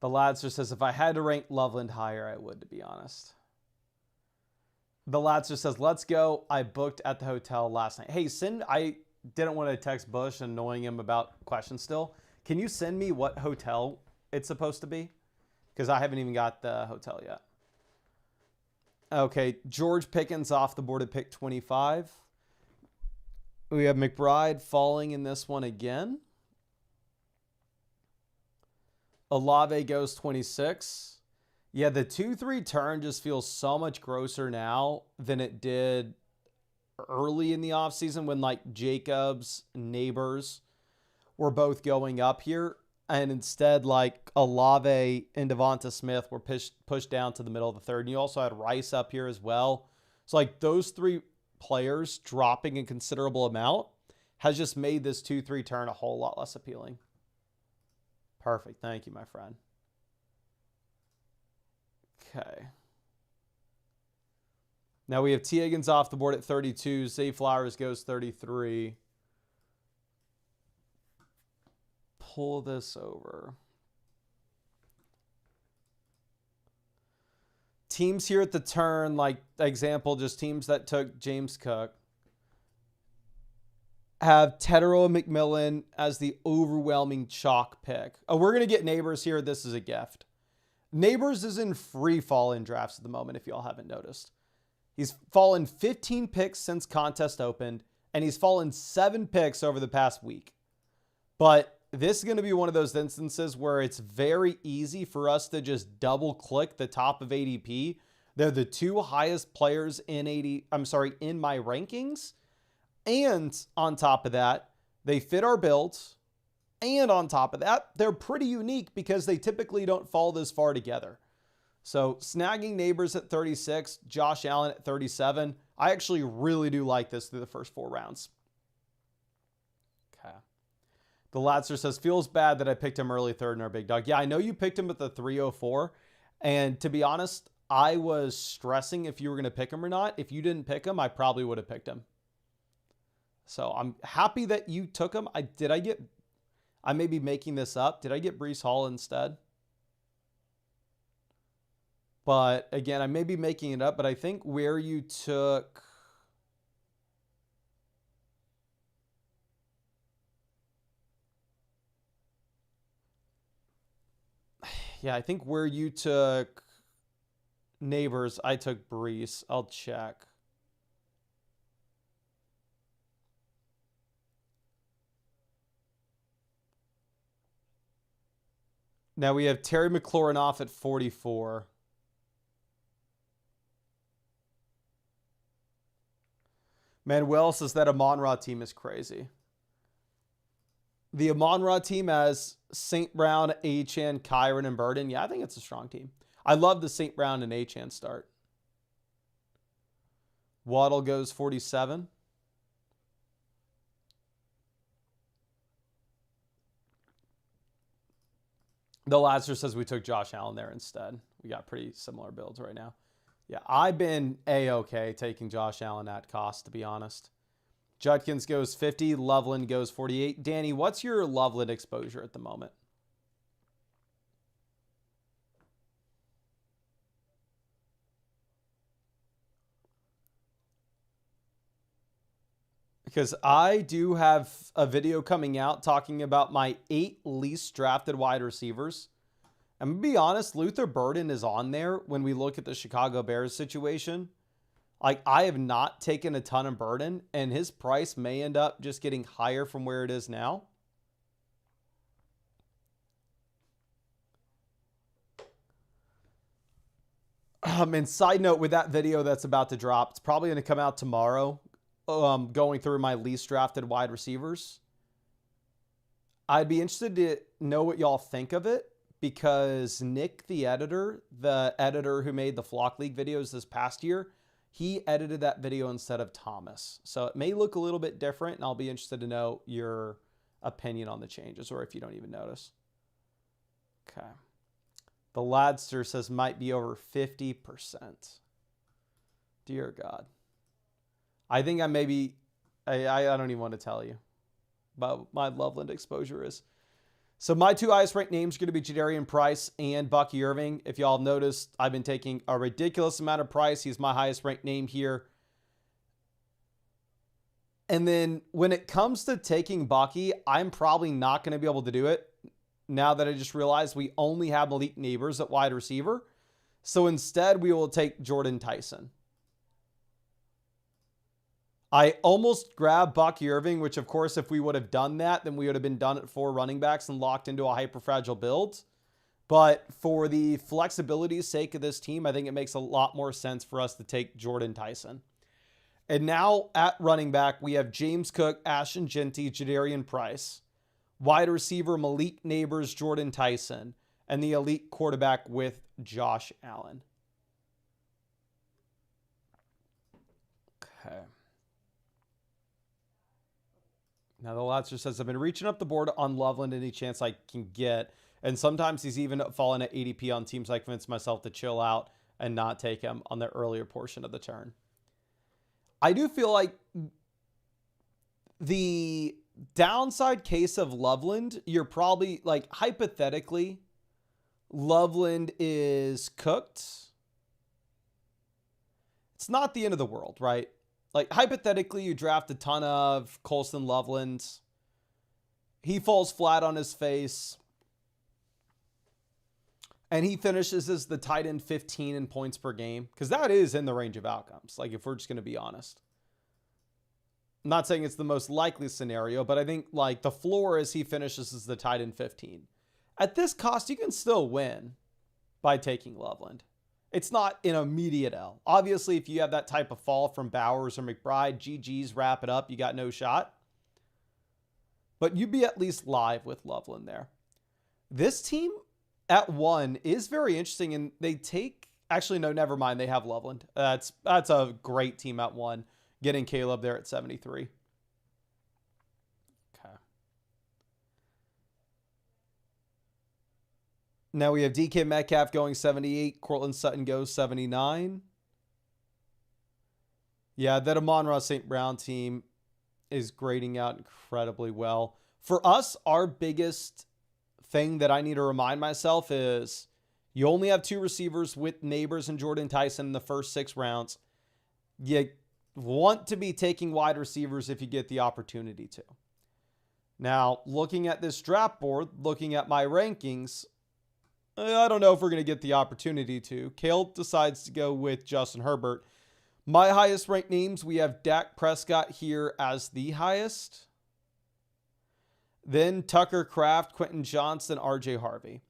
The Ladster says, if I had to rank Loveland higher, I would, to be honest. The Ladster says, let's go. I booked at the hotel last night. Hey, I didn't want to text Bush annoying him about questions still. Can you send me what hotel it's supposed to be? because I haven't even got the hotel yet. Okay, George Pickens off the board at pick 25. We have McBride falling in this one again. Olave goes 26. Yeah, the 2-3 turn just feels so much grosser now than it did early in the offseason when like Jacobs, Neighbors were both going up here. And instead, like Olave and Devonta Smith were pushed down to the middle of the third. And you also had Rice up here as well. So like those three players dropping a considerable amount has just made this 2-3 turn a whole lot less appealing. Perfect. Thank you, my friend. Okay. Now we have T. Higgins off the board at 32. Zay Flowers goes 33. Pull this over. Teams here at the turn, like example, just teams that took James Cook, have Tedero and McMillan as the overwhelming chalk pick. Oh, we're going to get Neighbors here. This is a gift. Neighbors is in free fall in drafts at the moment, if y'all haven't noticed. He's fallen 15 picks since contest opened, and he's fallen 7 picks over the past week. But this is going to be one of those instances where it's very easy for us to just double click the top of ADP. They're the 2 highest players in my rankings. And on top of that, they fit our builds. And on top of that, they're pretty unique because they typically don't fall this far together. So snagging Neighbors at 36, Josh Allen at 37. I actually really do like this through the first 4 rounds. Okay. The Latzer says, feels bad that I picked him early third in our big dog. Yeah, I know you picked him at the 304. And to be honest, I was stressing if you were going to pick him or not. If you didn't pick him, I probably would have picked him. So I'm happy that you took him. I may be making this up. Did I get Breece Hall instead? But again, I may be making it up, but I think where you took... Yeah, I think where you took Neighbors, I took Breece. I'll check. Now we have Terry McLaurin off at 44. Manuel says that Amon-Ra team is crazy. The Amon-Ra team has St. Brown, Achane, Kyron, and Burden. Yeah, I think it's a strong team. I love the St. Brown and Achane start. Waddle goes 47. The Lazarus says we took Josh Allen there instead. We got pretty similar builds right now. Yeah, I've been A-okay taking Josh Allen at cost, to be honest. Judkins goes 50. Loveland goes 48. Danny, what's your Loveland exposure at the moment? Because I do have a video coming out talking about my 8 least drafted wide receivers. I'm going to be honest, Luther Burden is on there when we look at the Chicago Bears situation. Like, I have not taken a ton of Burden, and his price may end up just getting higher from where it is now. And side note, with that video that's about to drop, it's probably going to come out tomorrow, going through my least drafted wide receivers. I'd be interested to know what y'all think of it, because Nick, the editor who made the Flock League videos this past year, he edited that video instead of Thomas. So it may look a little bit different, and I'll be interested to know your opinion on the changes, or if you don't even notice. Okay. The Ladster says might be over 50%. Dear God. I think I don't even want to tell you about my Loveland exposure is. So my 2 highest ranked names are going to be Jadarian Price and Bucky Irving. If y'all noticed, I've been taking a ridiculous amount of Price. He's my highest ranked name here. And then when it comes to taking Bucky, I'm probably not going to be able to do it. now that I just realized we only have Malik Neighbors at wide receiver. So instead, we will take Jordan Tyson. I almost grabbed Bucky Irving, which of course, if we would have done that, then we would have been done at 4 running backs and locked into a hyper-fragile build. But for the flexibility's sake of this team, I think it makes a lot more sense for us to take Jordan Tyson. And now at running back, we have James Cook, Ashton Jeanty, Jadarian Price. Wide receiver, Malik Neighbors, Jordan Tyson. And the elite quarterback with Josh Allen. Okay. Now the Latzer says, I've been reaching up the board on Loveland any chance I can get. And sometimes he's even fallen at ADP on teams I convinced myself to chill out and not take him on the earlier portion of the turn. I do feel like the downside case of Loveland, you're probably like hypothetically, Loveland is cooked. It's not the end of the world, right? Like hypothetically, you draft a ton of Colston Loveland. He falls flat on his face. And he finishes as the tight end 15 in points per game. Because that is in the range of outcomes. Like if we're just going to be honest. I'm not saying it's the most likely scenario. But I think like the floor is he finishes as the tight end 15. At this cost, you can still win by taking Loveland. It's not an immediate L. Obviously, if you have that type of fall from Bowers or McBride, GG's, wrap it up. You got no shot. But you'd be at least live with Loveland there. This team at 1 is very interesting, and they take... Actually, no, never mind. They have Loveland. That's a great team at 1, getting Caleb there at 73. Okay. Now we have DK Metcalf going 78. Cortland Sutton goes 79. Yeah, that Amon-Ra St. Brown team is grading out incredibly well. For us, our biggest thing that I need to remind myself is you only have 2 receivers with Neighbors and Jordan Tyson in the first 6 rounds. You want to be taking wide receivers if you get the opportunity to. Now, looking at this draft board, looking at my rankings, I don't know if we're going to get the opportunity to. Kale decides to go with Justin Herbert. My highest ranked names, we have Dak Prescott here as the highest. Then Tucker Kraft, Quentin Johnston, RJ Harvey.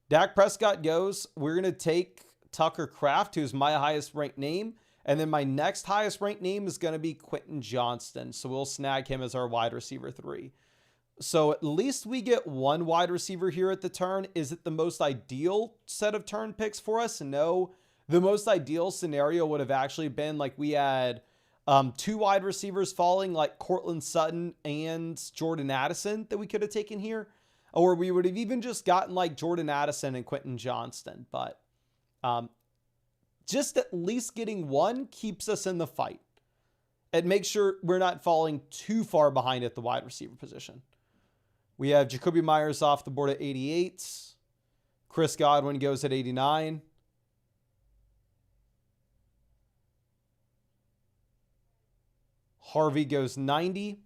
Dak Prescott goes. We're going to take Tucker Kraft, who's my highest ranked name. And then my next highest ranked name is going to be Quentin Johnston. So we'll snag him as our wide receiver 3. So at least we get 1 wide receiver here at the turn. Is it the most ideal set of turn picks for us? No. The most ideal scenario would have actually been like we had 2 wide receivers falling, like Cortland Sutton and Jordan Addison that we could have taken here. Or we would have even just gotten like Jordan Addison and Quentin Johnston. But just at least getting 1 keeps us in the fight. And make sure we're not falling too far behind at the wide receiver position. We have Jacoby Myers off the board at 88. Chris Godwin goes at 89. Harvey goes 90.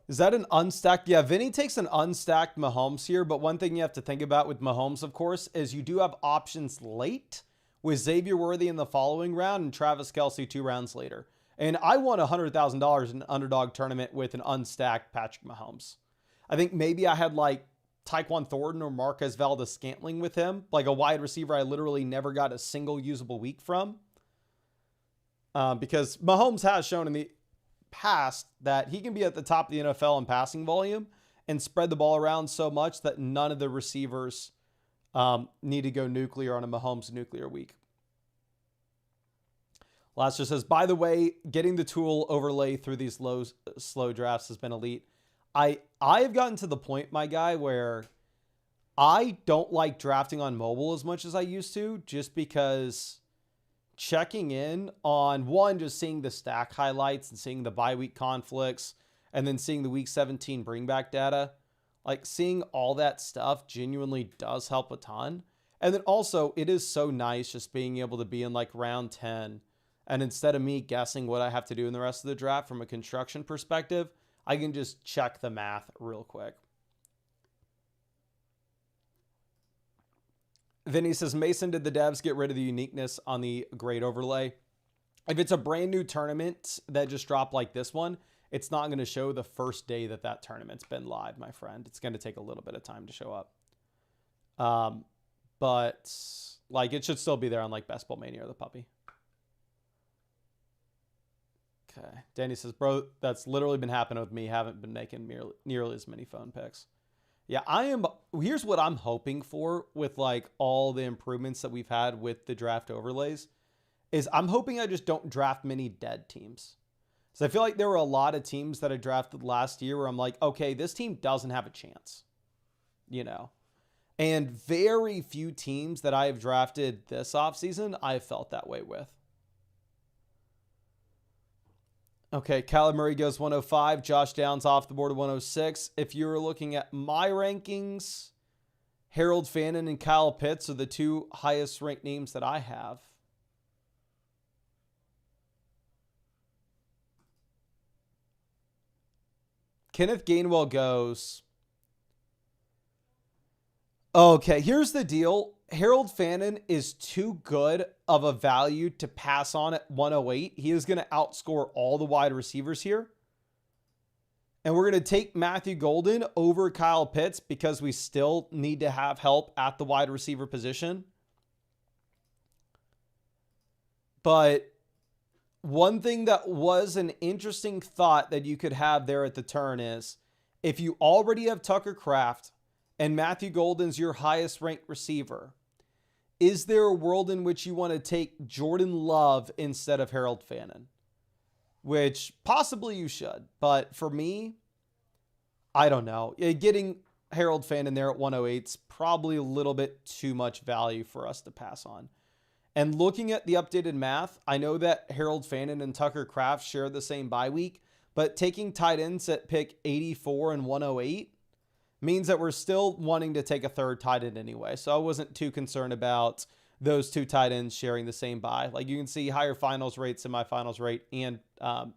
Is that an unstacked? Yeah, Vinny takes an unstacked Mahomes here, but one thing you have to think about with Mahomes, of course, is you do have options late with Xavier Worthy in the following round and Travis Kelce 2 rounds later. And I won $100,000 in an underdog tournament with an unstacked Patrick Mahomes. I think maybe I had like Tyquan Thornton or Marquez Valdes-Scantling with him, like a wide receiver I literally never got a single usable week from. Because Mahomes has shown in the past that he can be at the top of the NFL in passing volume and spread the ball around so much that none of the receivers need to go nuclear on a Mahomes nuclear week. Laster says, by the way, getting the tool overlay through these slow drafts has been elite. I've gotten to the point, my guy, where I don't like drafting on mobile as much as I used to, just because checking in on, one, just seeing the stack highlights and seeing the bye week conflicts, and then seeing the week 17 bring back data, like seeing all that stuff genuinely does help a ton. And then also it is so nice just being able to be in like round 10 And instead of me guessing what I have to do in the rest of the draft from a construction perspective, I can just check the math real quick. Vinny says, Mason, did the devs get rid of the uniqueness on the grade overlay? If it's a brand new tournament that just dropped like this one, it's not going to show the first day that that tournament's been live, my friend. It's going to take a little bit of time to show up. But like it should still be there on like Best Ball Mania or the Puppy. Okay. Danny says, bro, that's literally been happening with me. Haven't been making nearly as many phone picks. Yeah, here's what I'm hoping for with like all the improvements that we've had with the draft overlays is I'm hoping I just don't draft many dead teams. So I feel like there were a lot of teams that I drafted last year where I'm like, okay, this team doesn't have a chance, you know? And very few teams that I have drafted this offseason, I have felt that way with. Okay, Kyler Murray goes 105. Josh Downs off the board at 106. If you're looking at my rankings, Harold Fannin and Kyle Pitts are the two highest ranked names that I have. Kenneth Gainwell goes. Okay, here's the deal. Harold Fannin is too good of a value to pass on at 108. He is going to outscore all the wide receivers here. And we're going to take Matthew Golden over Kyle Pitts because we still need to have help at the wide receiver position. But one thing that was an interesting thought that you could have there at the turn is if you already have Tucker Kraft and Matthew Golden's your highest ranked receiver, is there a world in which you want to take Jordan Love instead of Harold Fannin? Which possibly you should. But for me, I don't know. Getting Harold Fannin there at 108 is probably a little bit too much value for us to pass on. And looking at the updated math, I know that Harold Fannin and Tucker Kraft share the same bye week, but taking tight ends at pick 84 and 108 means that we're still wanting to take a third tight end anyway. So I wasn't too concerned about those two tight ends sharing the same bye. Like you can see higher finals rate, semifinals rate, and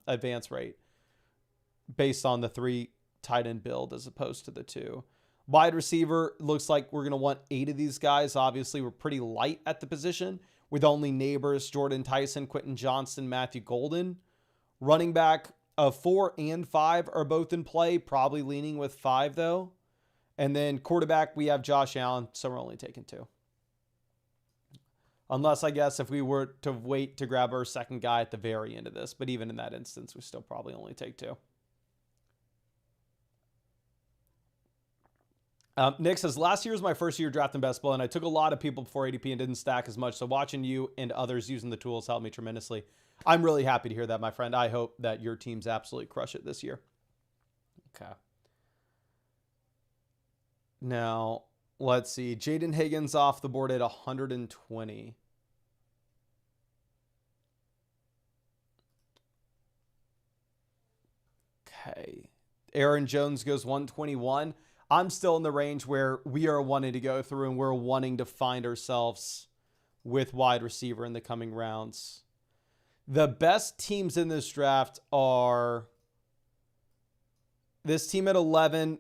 advance rate based on the 3 tight end build as opposed to the 2. Wide receiver, looks like we're going to want 8 of these guys. Obviously, we're pretty light at the position with only Neighbors, Jordan Tyson, Quentin Johnston, Matthew Golden. Running back of 4 and 5 are both in play, probably leaning with 5 though. And then quarterback, we have Josh Allen, so we're only taking 2. Unless, I guess, if we were to wait to grab our second guy at the very end of this. But even in that instance, we still probably only take 2. Nick says, last year was my first year drafting best ball, and I took a lot of people before ADP and didn't stack as much. So watching you and others using the tools helped me tremendously. I'm really happy to hear that, my friend. I hope that your teams absolutely crush it this year. Okay. Now, let's see. Jaden Higgins off the board at 120. Okay. Aaron Jones goes 121. I'm still in the range where we are wanting to go through and we're wanting to find ourselves with wide receiver in the coming rounds. The best teams in this draft are this team at 11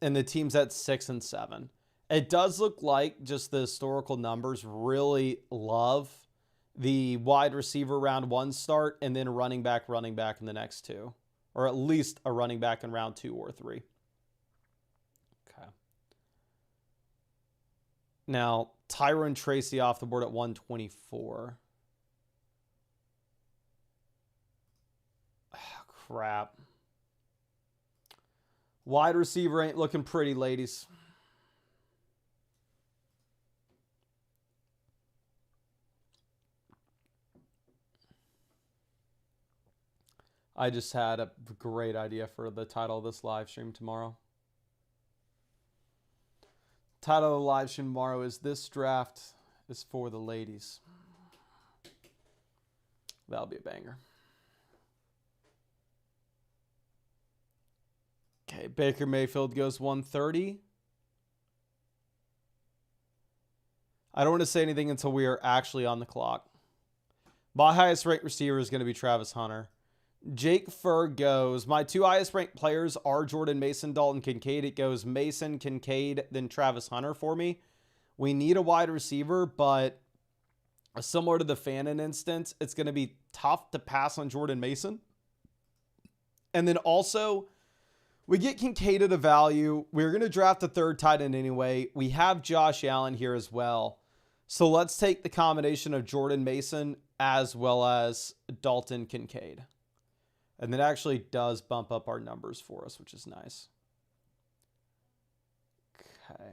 and the teams at 6 and 7. It does look like just the historical numbers really love the wide receiver round 1 start and then running back in the next 2. Or at least a running back in round 2 or 3. Okay. Now, Tyron Tracy off the board at 124. Oh, crap. Wide receiver ain't looking pretty, ladies. I just had a great idea for the title of this live stream tomorrow. Title of the live stream tomorrow is "This Draft is for the Ladies." That'll be a banger. Okay, Baker Mayfield goes 130. I don't want to say anything until we are actually on the clock. My highest ranked receiver is going to be Travis Hunter. Jake Furr goes, my 2 highest ranked players are Jordan Mason, Dalton Kincaid. It goes Mason, Kincaid, then Travis Hunter for me. We need a wide receiver, but similar to the Fannin instance, it's going to be tough to pass on Jordan Mason. And then also, we get Kincaid at a value. We're going to draft a third tight end anyway. We have Josh Allen here as well. So let's take the combination of Jordan Mason as well as Dalton Kincaid. And that actually does bump up our numbers for us, which is nice. Okay.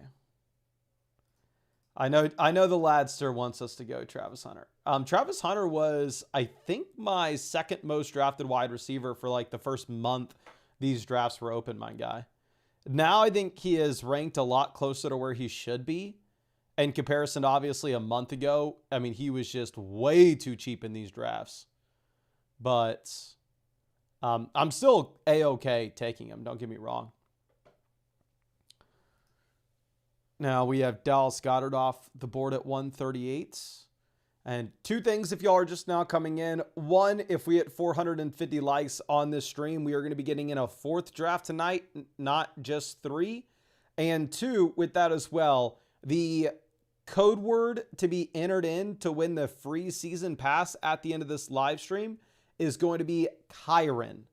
I know the Ladster wants us to go Travis Hunter. Travis Hunter was, I think, my second most drafted wide receiver for like the first month these drafts were open, my guy. Now I think he is ranked a lot closer to where he should be in comparison to obviously a month ago. I mean, he was just way too cheap in these drafts. But I'm still A-okay taking him. Don't get me wrong. Now we have Dallas Goedert off the board at 138. And 2 things if y'all are just now coming in. 1, if we hit 450 likes on this stream, we are going to be getting in a 4th draft tonight, not just 3. And 2, with that as well, the code word to be entered in to win the free season pass at the end of this live stream is going to be Kyron.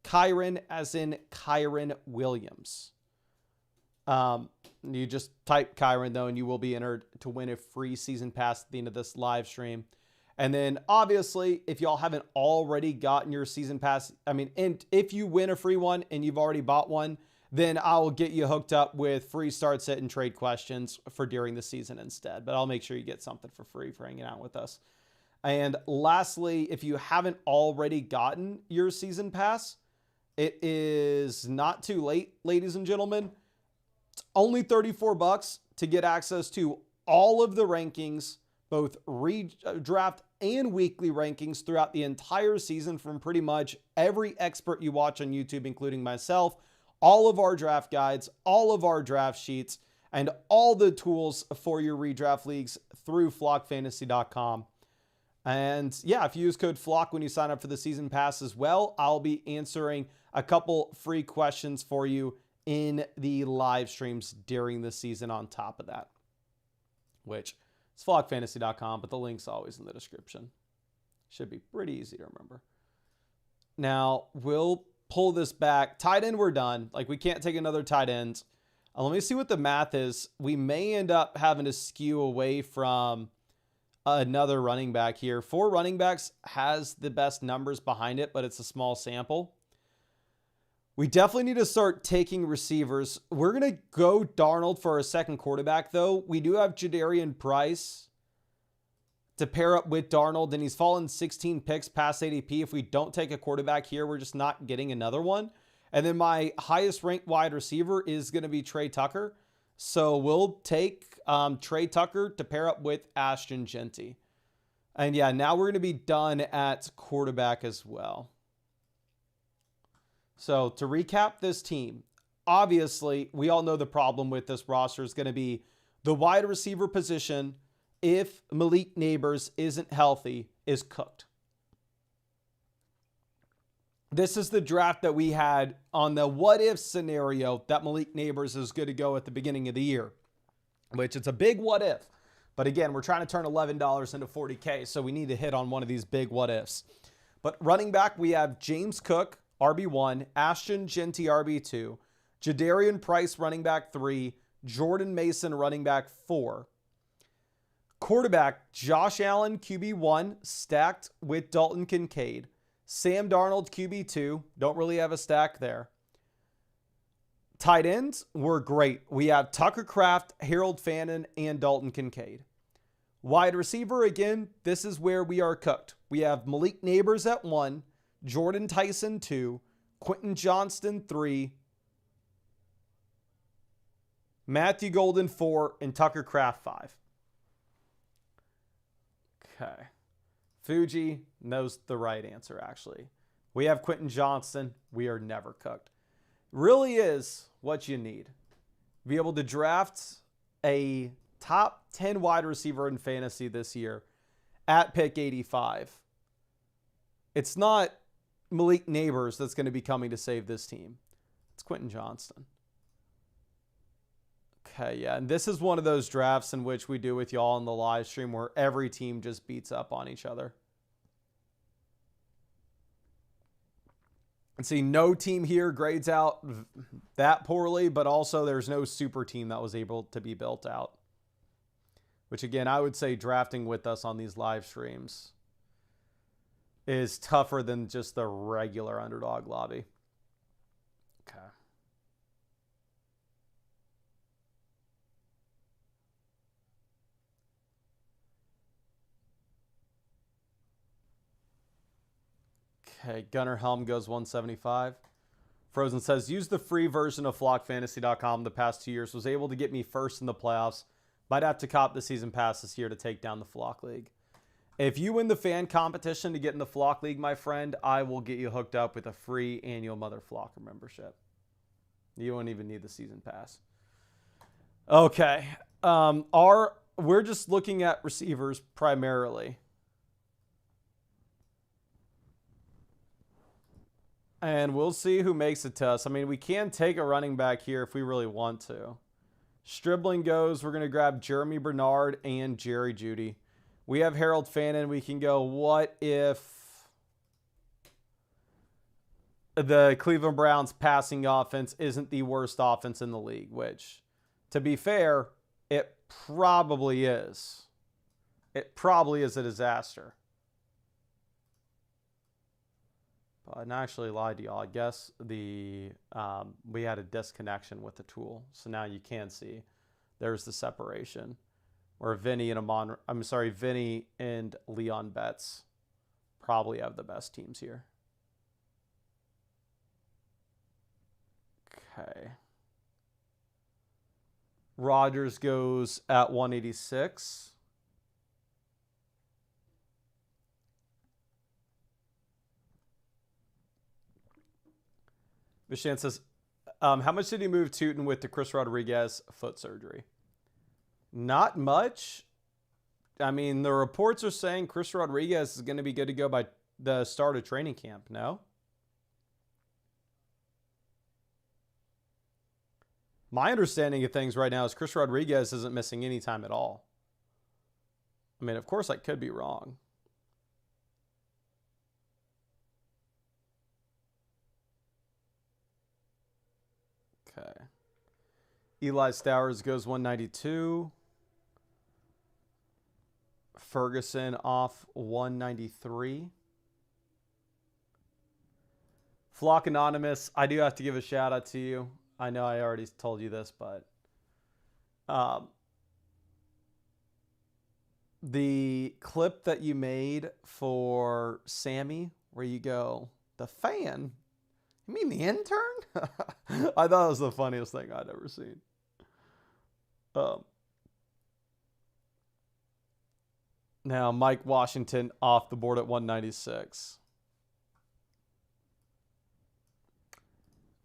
Kyron as in Kyron Williams. You just type Kyron though, and you will be entered to win a free season pass at the end of this live stream. And then obviously, if y'all haven't already gotten your season pass, and if you win a free one and you've already bought one, then I will get you hooked up with free start, sit, and trade questions for during the season instead. But I'll make sure you get something for free for hanging out with us. And lastly, if you haven't already gotten your season pass, it is not too late, ladies and gentlemen. It's only $34 to get access to all of the rankings, both redraft and weekly rankings throughout the entire season from pretty much every expert you watch on YouTube, including myself, all of our draft guides, all of our draft sheets, and all the tools for your redraft leagues through flockfantasy.com. And yeah, if you use code FLOCK when you sign up for the season pass as well, I'll be answering a couple free questions for you in the live streams during the season on top of that, which is flockfantasy.com, but the link's always in the description. Should be pretty easy to remember. Now, we'll pull this back. Tight end, we're done. Like, we can't take another tight end. Let me see what the math is. We may end up having to skew away from another running back here. 4 running backs has the best numbers behind it, but it's a small sample. We definitely need to start taking receivers. We're going to go Darnold for a second quarterback, though. We do have Jadarian Price to pair up with Darnold, and he's fallen 16 picks past ADP. If we don't take a quarterback here, we're just not getting another one. And then my highest ranked wide receiver is going to be Trey Tucker. So we'll take Trey Tucker to pair up with Ashton Genty. And yeah, now we're going to be done at quarterback as well. So to recap this team, obviously we all know the problem with this roster is going to be the wide receiver position, if Malik Neighbors isn't healthy, is cooked. This is the draft that we had on the what-if scenario that Malik Neighbors is good to go at the beginning of the year, which it's a big what-if. But again, we're trying to turn $11 into $40K, so we need to hit on one of these big what-ifs. But running back, we have James Cook, RB1, Ashton Genty, RB2, Jadarian Price, running back 3, Jordan Mason, running back 4. Quarterback, Josh Allen, QB1, stacked with Dalton Kincaid. Sam Darnold, QB2. Don't really have a stack there. Tight ends were great. We have Tucker Kraft, Harold Fannin, and Dalton Kincaid. Wide receiver, again, this is where we are cooked. We have Malik Neighbors at 1, Jordan Tyson 2, Quentin Johnston 3, Matthew Golden 4, and Tucker Kraft 5. Okay. Fuji knows the right answer, actually. We have Quentin Johnston. We are never cooked. Really is what you need. Be able to draft a top 10 wide receiver in fantasy this year at pick 85 It's not Malik Neighbors that's going to be coming to save this team. It's Quentin Johnston. Okay, yeah, and this is one of those drafts in which we do with y'all in the live stream where every team just beats up on each other. And see, no team here grades out that poorly, but also there's no super team that was able to be built out. Which, again, I would say drafting with us on these live streams is tougher than just the regular Underdog lobby. Okay. Okay, Gunnar Helm goes 175. Frozen says, use the free version of flockfantasy.com the past 2 years. Was able to get me first in the playoffs. Might have to cop the season pass this year to take down the Flock League. If you win the fan competition to get in the Flock League, my friend, I will get you hooked up with a free annual Mother Flocker membership. You won't even need the season pass. Okay. We're just looking at receivers primarily. And we'll see who makes it to us. I mean, we can take a running back here if we really want to. Stribling goes. We're going to grab Jeremy Bernard and Jerry Jeudy. We have Harold Fannin. We can go, what if the Cleveland Browns passing offense isn't the worst offense in the league? Which, to be fair, it probably is. It probably is a disaster. But I actually lied to y'all. I guess we had a disconnection with the tool. So now you can see there's the separation where Vinny and Leon Betts probably have the best teams here. Okay. Rodgers goes at 186. Vishan says, how much did he move Tootin with the Chris Rodriguez foot surgery? Not much. I mean, the reports are saying Chris Rodriguez is going to be good to go by the start of training camp, no? My understanding of things right now is Chris Rodriguez isn't missing any time at all. I mean, of course, I could be wrong. Okay. Eli Stowers goes 192. Ferguson off 193. Flock Anonymous, I do have to give a shout out to you. I know I already told you this, but the clip that you made for Sammy, where you go, the fan? You mean the intern? I thought it was the funniest thing I'd ever seen. Now, Mike Washington off the board at 196.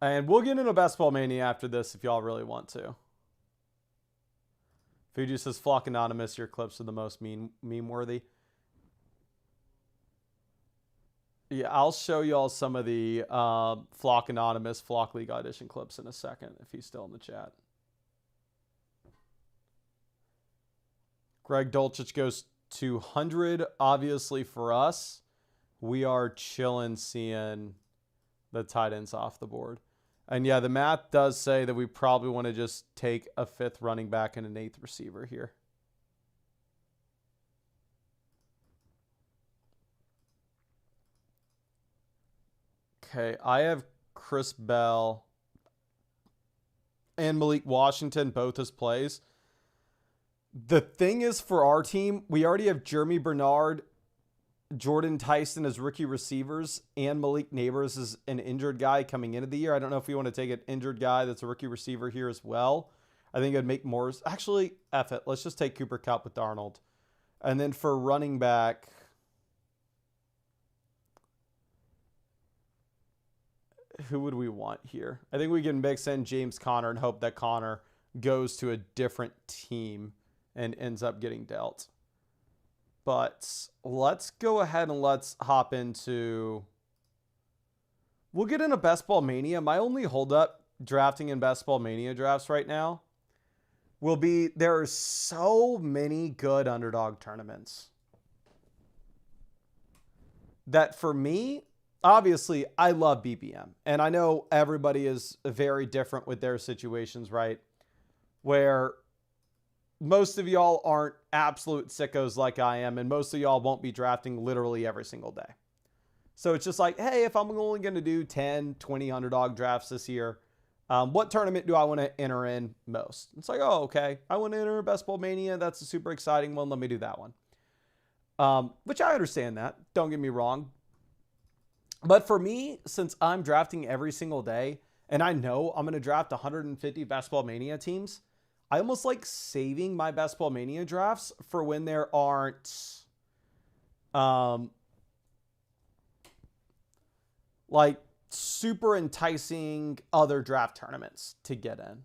And we'll get into Basketball Mania after this if y'all really want to. Fuji says, Flock Anonymous, your clips are the most meme-worthy. Yeah, I'll show y'all some of the Flock Anonymous Flock League audition clips in a second if he's still in the chat. Greg Dulcich goes 200. Obviously for us, we are chilling seeing the tight ends off the board. And yeah, the math does say that we probably want to just take a 5th running back and an 8th receiver here. Okay, I have Chris Bell and Malik Washington both as plays. The thing is, for our team, we already have Jeremy Bernard, Jordan Tyson as rookie receivers, and Malik Neighbors as an injured guy coming into the year. I don't know if we want to take an injured guy that's a rookie receiver here as well. I think it'd make more. Actually, F it. Let's just take Cooper Kupp with Darnold. And then for running back, who would we want here? I think we can mix in James Conner and hope that Conner goes to a different team and ends up getting dealt. But let's go ahead and let's hop into... We'll get into Best Ball Mania. My only holdup drafting in Best Ball Mania drafts right now will be there are so many good underdog tournaments that for me, obviously, I love BBM. And I know everybody is very different with their situations, right? Where most of y'all aren't absolute sickos like I am, and most of y'all won't be drafting literally every single day. So it's just like, hey, if I'm only going to do 10, 20 underdog drafts this year, what tournament do I want to enter in most? It's like, oh, okay, I want to enter Best Ball Mania. That's a super exciting one. Let me do that one. Which I understand that. Don't get me wrong. But for me, since I'm drafting every single day, and I know I'm going to draft 150 Best Ball Mania teams, I almost like saving my Best Ball Mania drafts for when there aren't like super enticing other draft tournaments to get in.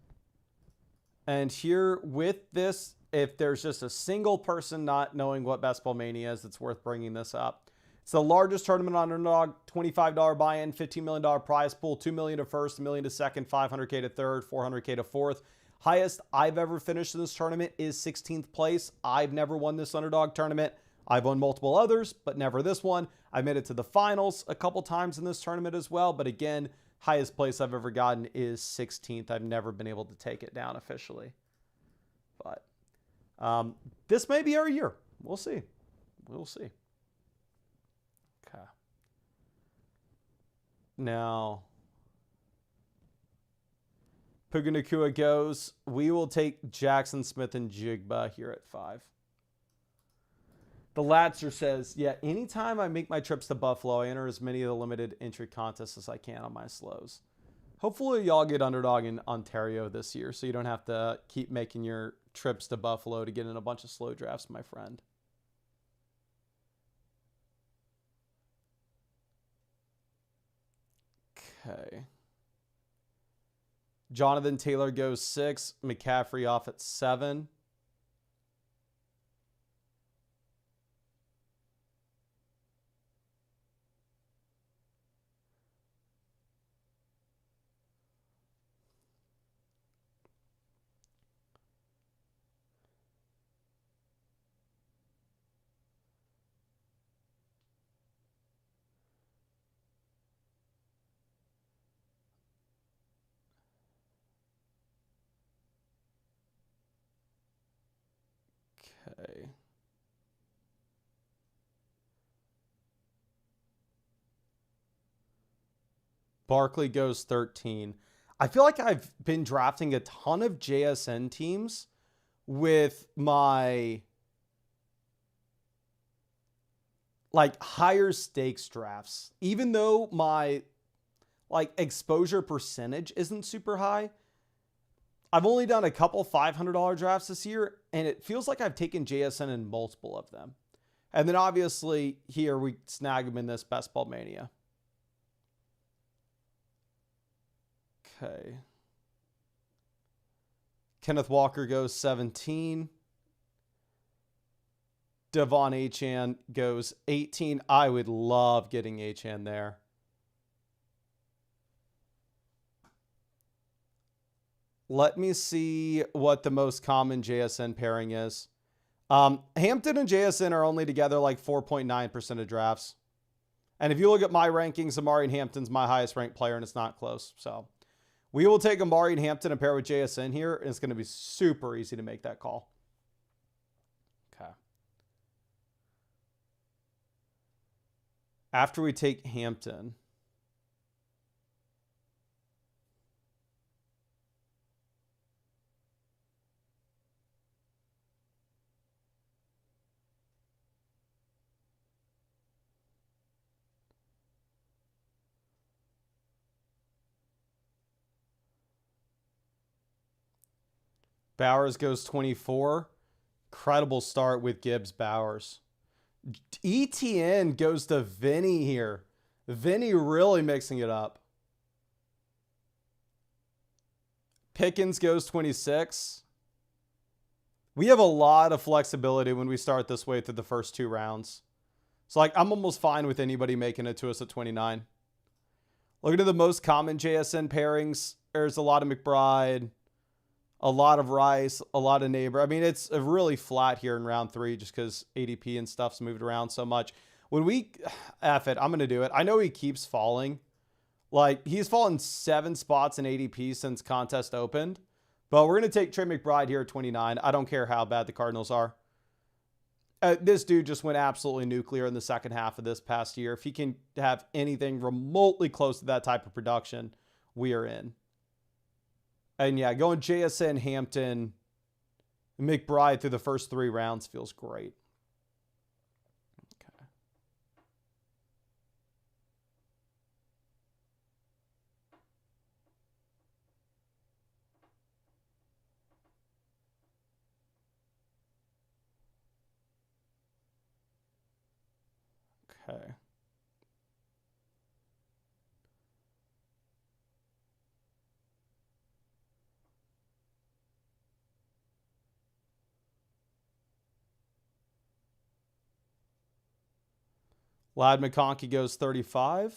And here with this, if there's just a single person not knowing what Best Ball Mania is, it's worth bringing this up. It's the largest tournament on Underdog, $25 buy-in, $15 million prize pool, $2 million to first, $1 million to second, $500K to third, $400K to fourth. Highest I've ever finished in this tournament is 16th place. I've never won this Underdog tournament. I've won multiple others, but never this one. I made it to the finals a couple times in this tournament as well. But again, highest place I've ever gotten is 16th. I've never been able to take it down officially. But this may be our year. We'll see. We'll see. Okay. Now, Puganakua goes. We will take Jackson Smith and Jigba here at 5. The Latzer says, yeah, anytime I make my trips to Buffalo, I enter as many of the limited entry contests as I can on my slows. Hopefully y'all get Underdog in Ontario this year so you don't have to keep making your trips to Buffalo to get in a bunch of slow drafts, my friend. Okay. Jonathan Taylor goes 6. McCaffrey off at 7. Okay. Barkley goes 13. I feel like I've been drafting a ton of JSN teams with my like higher stakes drafts. Even though my like exposure percentage isn't super high, I've only done a couple $500 drafts this year, and it feels like I've taken JSN in multiple of them. And then obviously here we snag him in this Best Ball Mania. Okay. Kenneth Walker goes 17. Devon Achane goes 18. I would love getting Achane there. Let me see what the most common JSN pairing is. Hampton and JSN are only together like 4.9% of drafts. And if you look at my rankings, Amari and Hampton's my highest ranked player, and it's not close. So we will take Amari and Hampton and pair with JSN here, and it's going to be super easy to make that call. Okay. After we take Hampton, Bowers goes 24. Incredible start with Gibbs Bowers. ETN goes to Vinny here. Vinny really mixing it up. Pickens goes 26. We have a lot of flexibility when we start this way through the first 2 rounds. So, like, I'm almost fine with anybody making it to us at 29. Looking at the most common JSN pairings, there's a lot of McBride, a lot of Rice, a lot of Neighbor. I mean, it's really flat here in round 3 just because ADP and stuff's moved around so much. When we, F it, I'm going to do it. I know he keeps falling. Like, he's fallen 7 spots in ADP since contest opened. But we're going to take Trey McBride here at 29. I don't care how bad the Cardinals are. This dude just went absolutely nuclear in the second half of this past year. If he can have anything remotely close to that type of production, we are in. And yeah, going JSN, Hampton, McBride through the first 3 rounds feels great. Okay. Lad McConkey goes 35.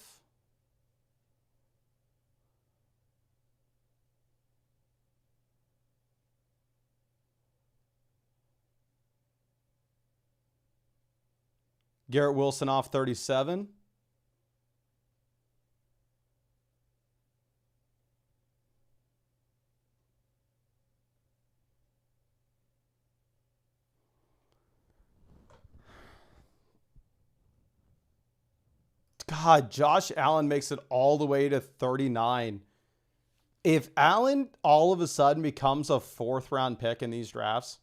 Garrett Wilson off 37. God, Josh Allen makes it all the way to 39. If Allen all of a sudden becomes a 4th round pick in these drafts,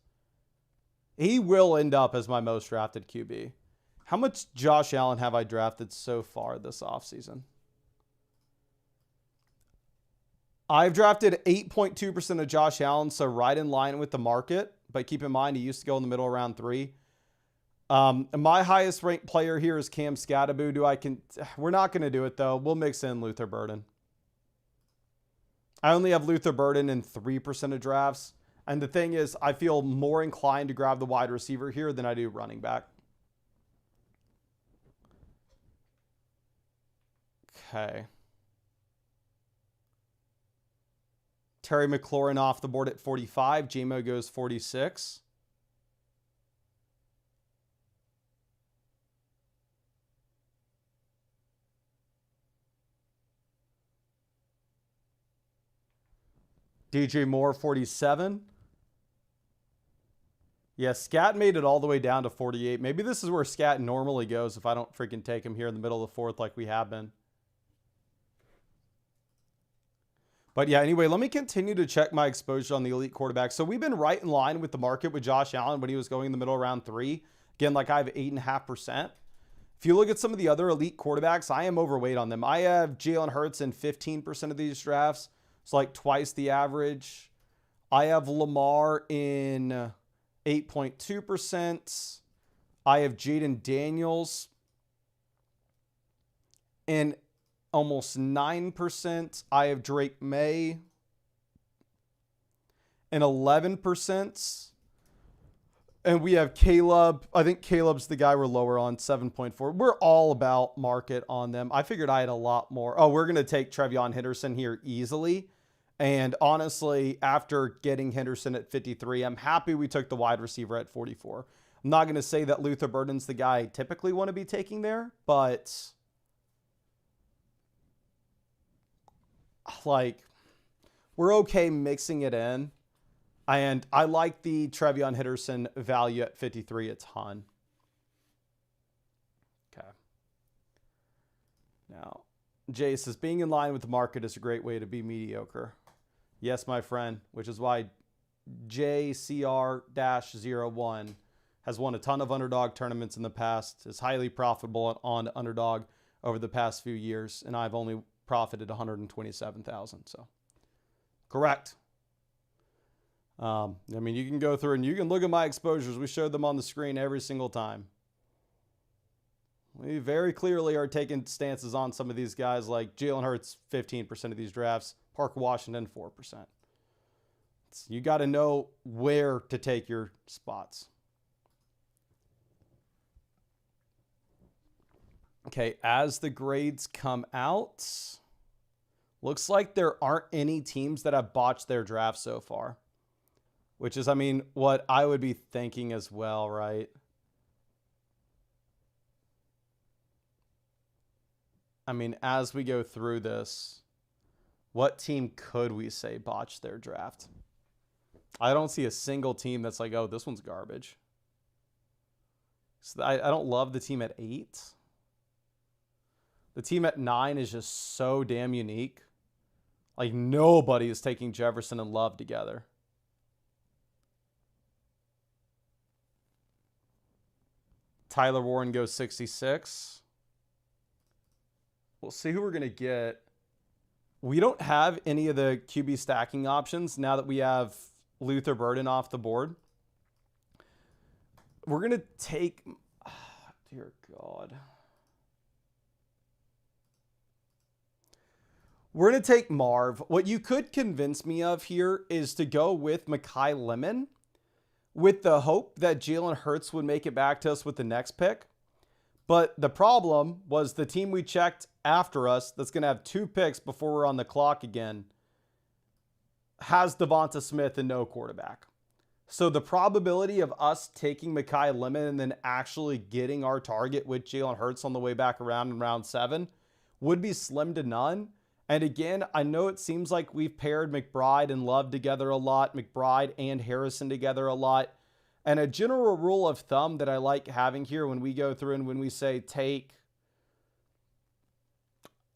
he will end up as my most drafted QB. How much Josh Allen have I drafted so far this offseason? I've drafted 8.2% of Josh Allen, so right in line with the market. But keep in mind, he used to go in the middle of round 3. My highest ranked player here is Cam Skattebo. We're not going to do it, though. We'll mix in Luther Burden. I only have Luther Burden in 3% of drafts. And the thing is, I feel more inclined to grab the wide receiver here than I do running back. Okay. Terry McLaurin off the board at 45. JMO goes 46. DJ Moore, 47. Yeah, Scat made it all the way down to 48. Maybe this is where Scat normally goes if I don't freaking take him here in the middle of the 4th like we have been. But yeah, anyway, let me continue to check my exposure on the elite quarterbacks. So we've been right in line with the market with Josh Allen when he was going in the middle of round 3. Again, like I have 8.5%. If you look at some of the other elite quarterbacks, I am overweight on them. I have Jalen Hurts in 15% of these drafts. It's like twice the average. I have Lamar in 8.2%. I have Jaden Daniels in almost 9%. I have Drake May in 11%. And we have Caleb. I think Caleb's the guy we're lower on, 7.4. We're all about market on them. I figured I had a lot more. Oh, we're going to take Trevion Henderson here easily. And honestly, after getting Henderson at 53, I'm happy we took the wide receiver at 44. I'm not going to say that Luther Burden's the guy I typically want to be taking there, but like, we're okay mixing it in. And I like the Trevion Henderson value at 53 a ton. Okay. Now, Jay says, being in line with the market is a great way to be mediocre. Yes, my friend, which is why JCR-01 has won a ton of Underdog tournaments in the past, is highly profitable on Underdog over the past few years, and I've only profited 127,000. So, correct. I mean, you can go through and you can look at my exposures. We showed them on the screen every single time. We very clearly are taking stances on some of these guys, like Jalen Hurts, 15% of these drafts. Parker Washington, 4%. You got to know where to take your spots. Okay, as the grades come out, looks like there aren't any teams that have botched their draft so far. Which is, I mean, what I would be thinking as well, right? I mean, as we go through this, what team could we say botched their draft? I don't see a single team that's like, oh, this one's garbage. So I don't love the team at 8. The team at 9 is just so damn unique. Like, nobody is taking Jefferson and Love together. Tyler Warren goes 66. We'll see who we're going to get. We don't have any of the QB stacking options now that we have Luther Burden off the board. We're going to take... dear God. We're going to take Marv. What you could convince me of here is to go with Mekhi Lemon with the hope that Jalen Hurts would make it back to us with the next pick. But the problem was the team we checked after us that's going to have 2 picks before we're on the clock again has Devonta Smith and no quarterback. So the probability of us taking Mekhi Lemon and then actually getting our target with Jalen Hurts on the way back around in round 7 would be slim to none. And again, I know it seems like we've paired McBride and Love together a lot, McBride and Harrison together a lot. And a general rule of thumb that I like having here when we go through and when we say take,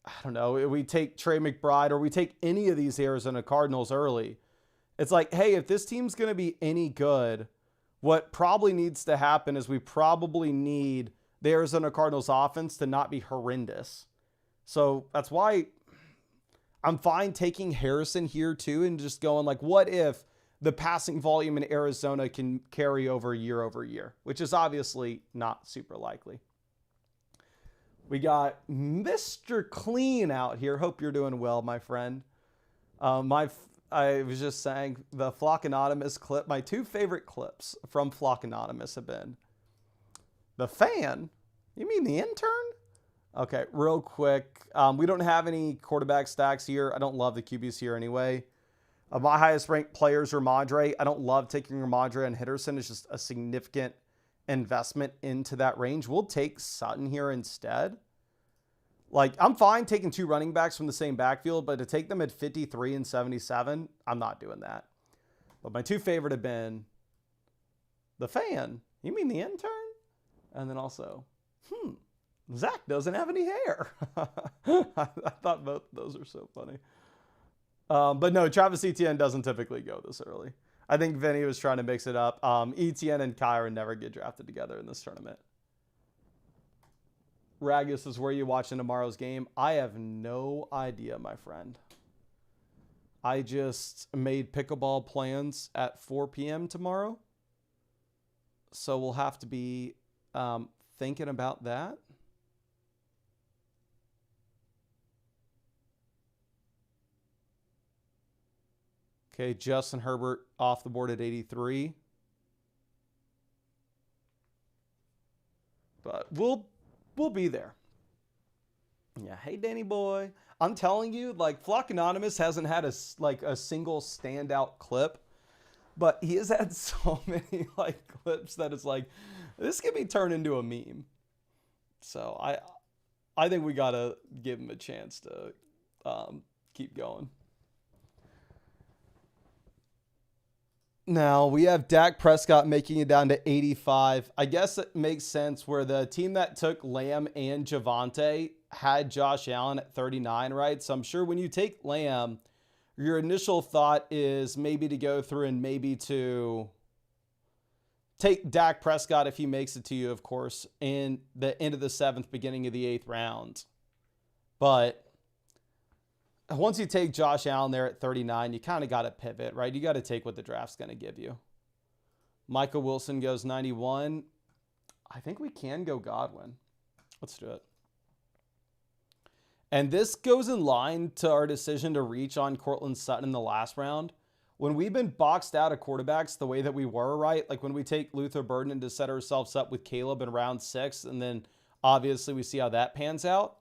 I don't know, we take Trey McBride or we take any of these Arizona Cardinals early. It's like, hey, if this team's going to be any good, what probably needs to happen is we probably need the Arizona Cardinals offense to not be horrendous. So that's why I'm fine taking Harrison here too and just going like, what if the passing volume in Arizona can carry over year, which is obviously not super likely. We got Mr. Clean out here. Hope you're doing well, my friend. I was just saying the Flock Anonymous clip. My 2 favorite clips from Flock Anonymous have been the fan. You mean the intern? Okay, real quick. We don't have any quarterback stacks here. I don't love the QBs here anyway. My highest ranked players are Ramondre. I don't love taking Ramondre and Henderson. It's just a significant investment into that range. We'll take Sutton here instead. Like, I'm fine taking 2 running backs from the same backfield, but to take them at 53 and 77, I'm not doing that. But my 2 favorite have been the fan. You mean the intern? And then also, Zach doesn't have any hair. I thought both of those are so funny. But no, Travis Etienne doesn't typically go this early. I think Vinny was trying to mix it up. Etienne and Kyron never get drafted together in this tournament. Ragus is where you watching tomorrow's game. I have no idea, my friend. I just made pickleball plans at 4 p.m. tomorrow. So we'll have to be thinking about that. Okay, Justin Herbert off the board at 83. But we'll be there. Yeah, hey, Danny boy. I'm telling you, like, Flock Anonymous hasn't had a single standout clip, but he has had so many, like, clips that it's like, this can be turned into a meme. So I think we got to give him a chance to keep going. Now, we have Dak Prescott making it down to 85. I guess it makes sense where the team that took Lamb and Javonte had Josh Allen at 39, right? So I'm sure when you take Lamb, your initial thought is maybe to go through and maybe to take Dak Prescott if he makes it to you, of course, in the end of the 7th, beginning of the 8th round. But once you take Josh Allen there at 39, you kind of got to pivot, right? You got to take what the draft's going to give you. Michael Wilson goes 91. I think we can go Godwin. Let's do it. And this goes in line to our decision to reach on Cortland Sutton in the last round. when we've been boxed out of quarterbacks the way that we were, right? Like when we take Luther Burden to set ourselves up with Caleb in round 6, and then obviously we see how that pans out.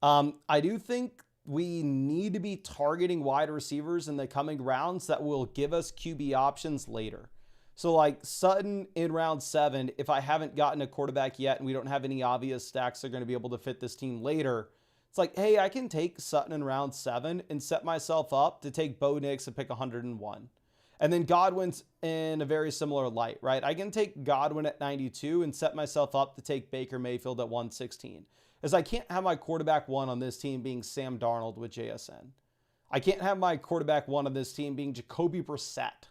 I do think we need to be targeting wide receivers in the coming rounds that will give us QB options later. So like Sutton in round 7, if I haven't gotten a quarterback yet and we don't have any obvious stacks that are going to be able to fit this team later, it's like, hey, I can take Sutton in round 7 and set myself up to take Bo Nix and pick 101. And then Godwin's in a very similar light, right? I can take Godwin at 92 and set myself up to take Baker Mayfield at 116. As I can't have my quarterback 1 on this team being Sam Darnold with JSN. I can't have my quarterback 1 on this team being Jacoby Brissett,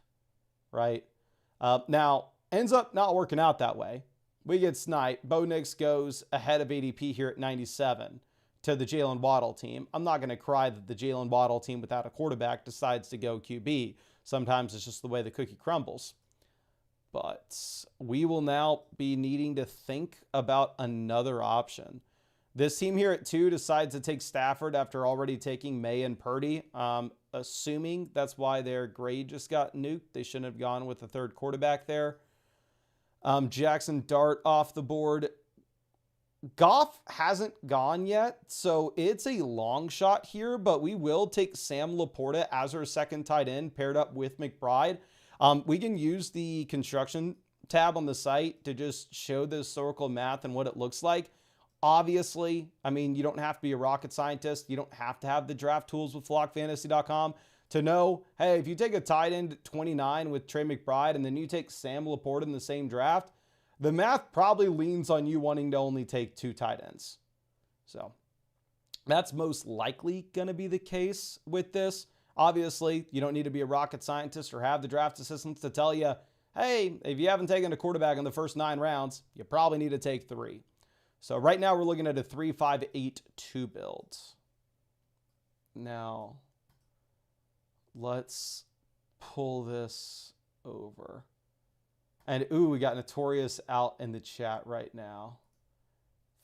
right? Now, ends up not working out that way. We get sniped. Bo Nix goes ahead of ADP here at 97 to the Jalen Waddle team. I'm not going to cry that the Jalen Waddle team without a quarterback decides to go QB. Sometimes it's just the way the cookie crumbles. But we will now be needing to think about another option. This team here at 2 decides to take Stafford after already taking May and Purdy. Assuming that's why their grade just got nuked. They shouldn't have gone with the 3rd quarterback there. Jackson Dart off the board. Goff hasn't gone yet, so it's a long shot here, but we will take Sam Laporta as our 2nd tight end paired up with McBride. We can use the construction tab on the site to just show the historical math and what it looks like. Obviously, I mean, you don't have to be a rocket scientist. You don't have to have the draft tools with flockfantasy.com to know, hey, if you take a tight end at 29 with Trey McBride and then you take Sam Laporta in the same draft, the math probably leans on you wanting to only take 2 tight ends. So that's most likely going to be the case with this. Obviously, you don't need to be a rocket scientist or have the draft assistants to tell you, hey, if you haven't taken a quarterback in the first 9 rounds, you probably need to take 3. So right now we're looking at a 3-5-8-2 build. Now, let's pull this over. And ooh, we got Notorious out in the chat right now.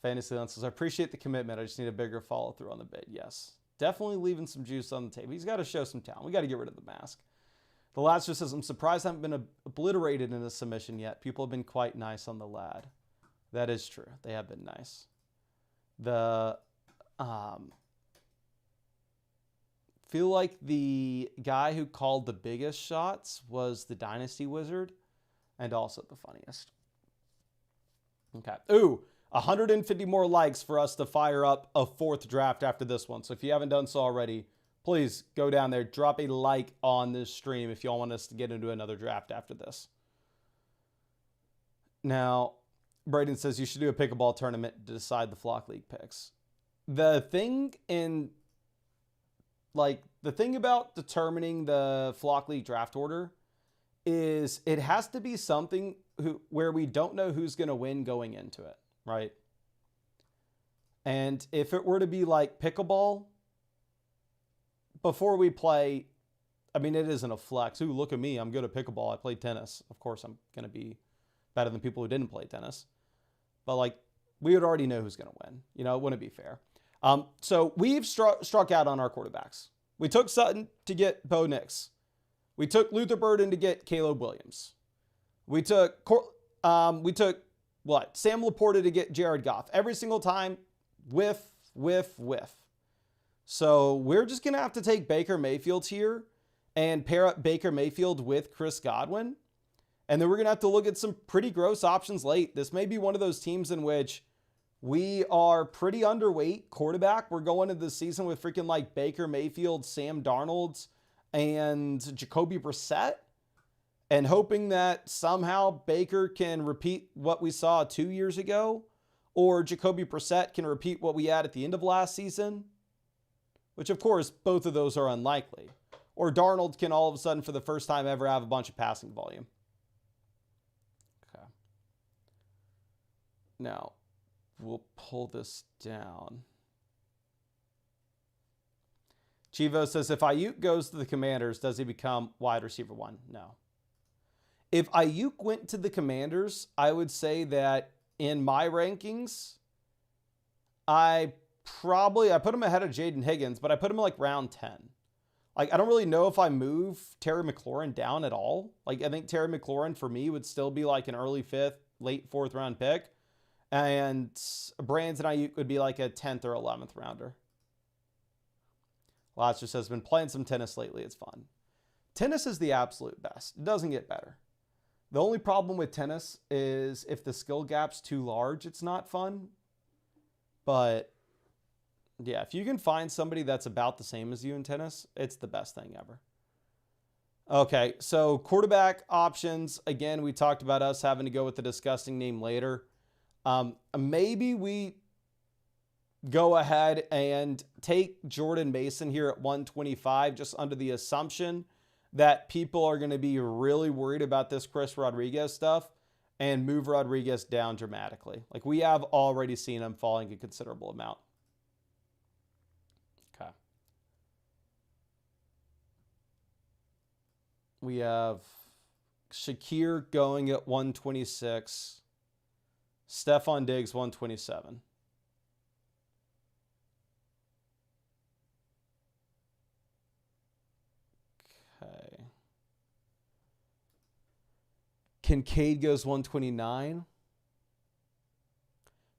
Fantasy Lenses, I appreciate the commitment. I just need a bigger follow through on the bid. Yes, definitely leaving some juice on the table. He's got to show some talent. We got to get rid of the mask. The lad just says, I'm surprised I haven't been obliterated in a submission yet. People have been quite nice on the lad. That is true. They have been nice. Feel like the guy who called the biggest shots was the Dynasty Wizard and also the funniest. Okay. Ooh, 150 more likes for us to fire up a 4th draft after this one. So if you haven't done so already, please go down there, drop a like on this stream if y'all want us to get into another draft after this. Now, Braden says you should do a pickleball tournament to decide the Flock League picks. The thing about determining the Flock League draft order is it has to be something where we don't know who's going to win going into it, right? And if it were to be like pickleball, before we play, I mean, it isn't a flex. Ooh, look at me. I'm good at pickleball. I played tennis. Of course, I'm going to be better than people who didn't play tennis. But like, we would already know who's going to win. You know, it wouldn't be fair. So we've struck out on our quarterbacks. We took Sutton to get Bo Nix. We took Luther Burden to get Caleb Williams. We took Sam Laporta to get Jared Goff. Every single time, whiff. So we're just going to have to take Baker Mayfield here and pair up Baker Mayfield with Chris Godwin. And then we're going to have to look at some pretty gross options late. This may be one of those teams in which we are pretty underweight quarterback. We're going into the season with freaking like Baker Mayfield, Sam Darnold, and Jacoby Brissett, and hoping that somehow Baker can repeat what we saw 2 years ago, or Jacoby Brissett can repeat what we had at the end of last season, which of course, both of those are unlikely. Or Darnold can all of a sudden, for the first time ever, have a bunch of passing volume. Okay. Now, we'll pull this down. Chivo says, if Ayuk goes to the Commanders, does he become wide receiver 1? No. If Ayuk went to the Commanders, I would say that in my rankings, I put him ahead of Jaden Higgins, but I put him like round 10. Like, I don't really know if I move Terry McLaurin down at all. Like, I think Terry McLaurin for me would still be like an early 5th, late 4th round pick. And Brandon Ayuk would be like a 10th or 11th rounder. Last just has been playing some tennis lately. It's fun. Tennis is the absolute best. It doesn't get better. The only problem with tennis is if the skill gap's too large, it's not fun. But yeah, if you can find somebody that's about the same as you in tennis, it's the best thing ever. Okay, so quarterback options. Again, we talked about us having to go with the disgusting name later. Maybe we go ahead and take Jordan Mason here at 125, just under the assumption that people are going to be really worried about this Chris Rodriguez stuff and move Rodriguez down dramatically. Like, we have already seen him falling a considerable amount. Okay. We have Shakir going at 126. Stephon Diggs, 127. Okay. Kincaid goes 129.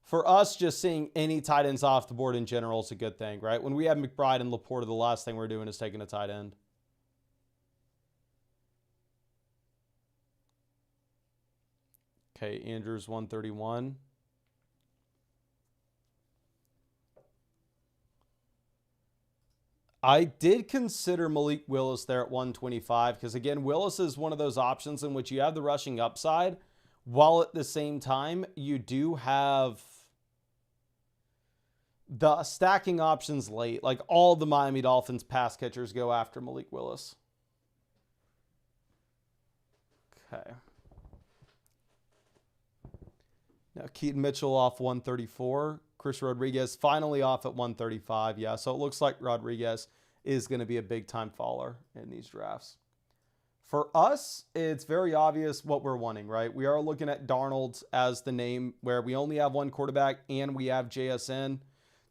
For us, just seeing any tight ends off the board in general is a good thing, right? When we have McBride and Laporta, the last thing we're doing is taking a tight end. Okay, Andrews 131. I did consider Malik Willis there at 125 because, again, Willis is one of those options in which you have the rushing upside while at the same time you do have the stacking options late. Like, all the Miami Dolphins pass catchers go after Malik Willis. Okay. Now, Keaton Mitchell off 134. Chris Rodriguez finally off at 135. Yeah, so it looks like Rodriguez is going to be a big-time faller in these drafts. For us, it's very obvious what we're wanting, right? We are looking at Darnold as the name where we only have one quarterback and we have JSN.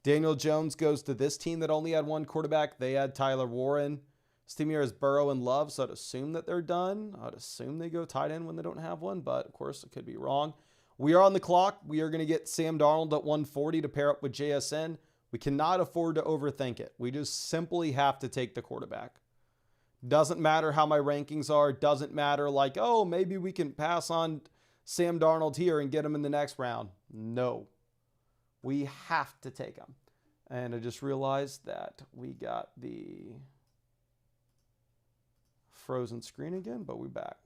Daniel Jones goes to this team that only had one quarterback. They had Tyler Warren. This team here is Burrow and Love, so I'd assume that they're done. I'd assume they go tight end when they don't have one, but of course it could be wrong. We are on the clock. We are going to get Sam Darnold at 140 to pair up with JSN. We cannot afford to overthink it. We just simply have to take the quarterback. Doesn't matter how my rankings are. Doesn't matter like, oh, maybe we can pass on Sam Darnold here and get him in the next round. No. We have to take him. And I just realized that we got the frozen screen again, but we're back.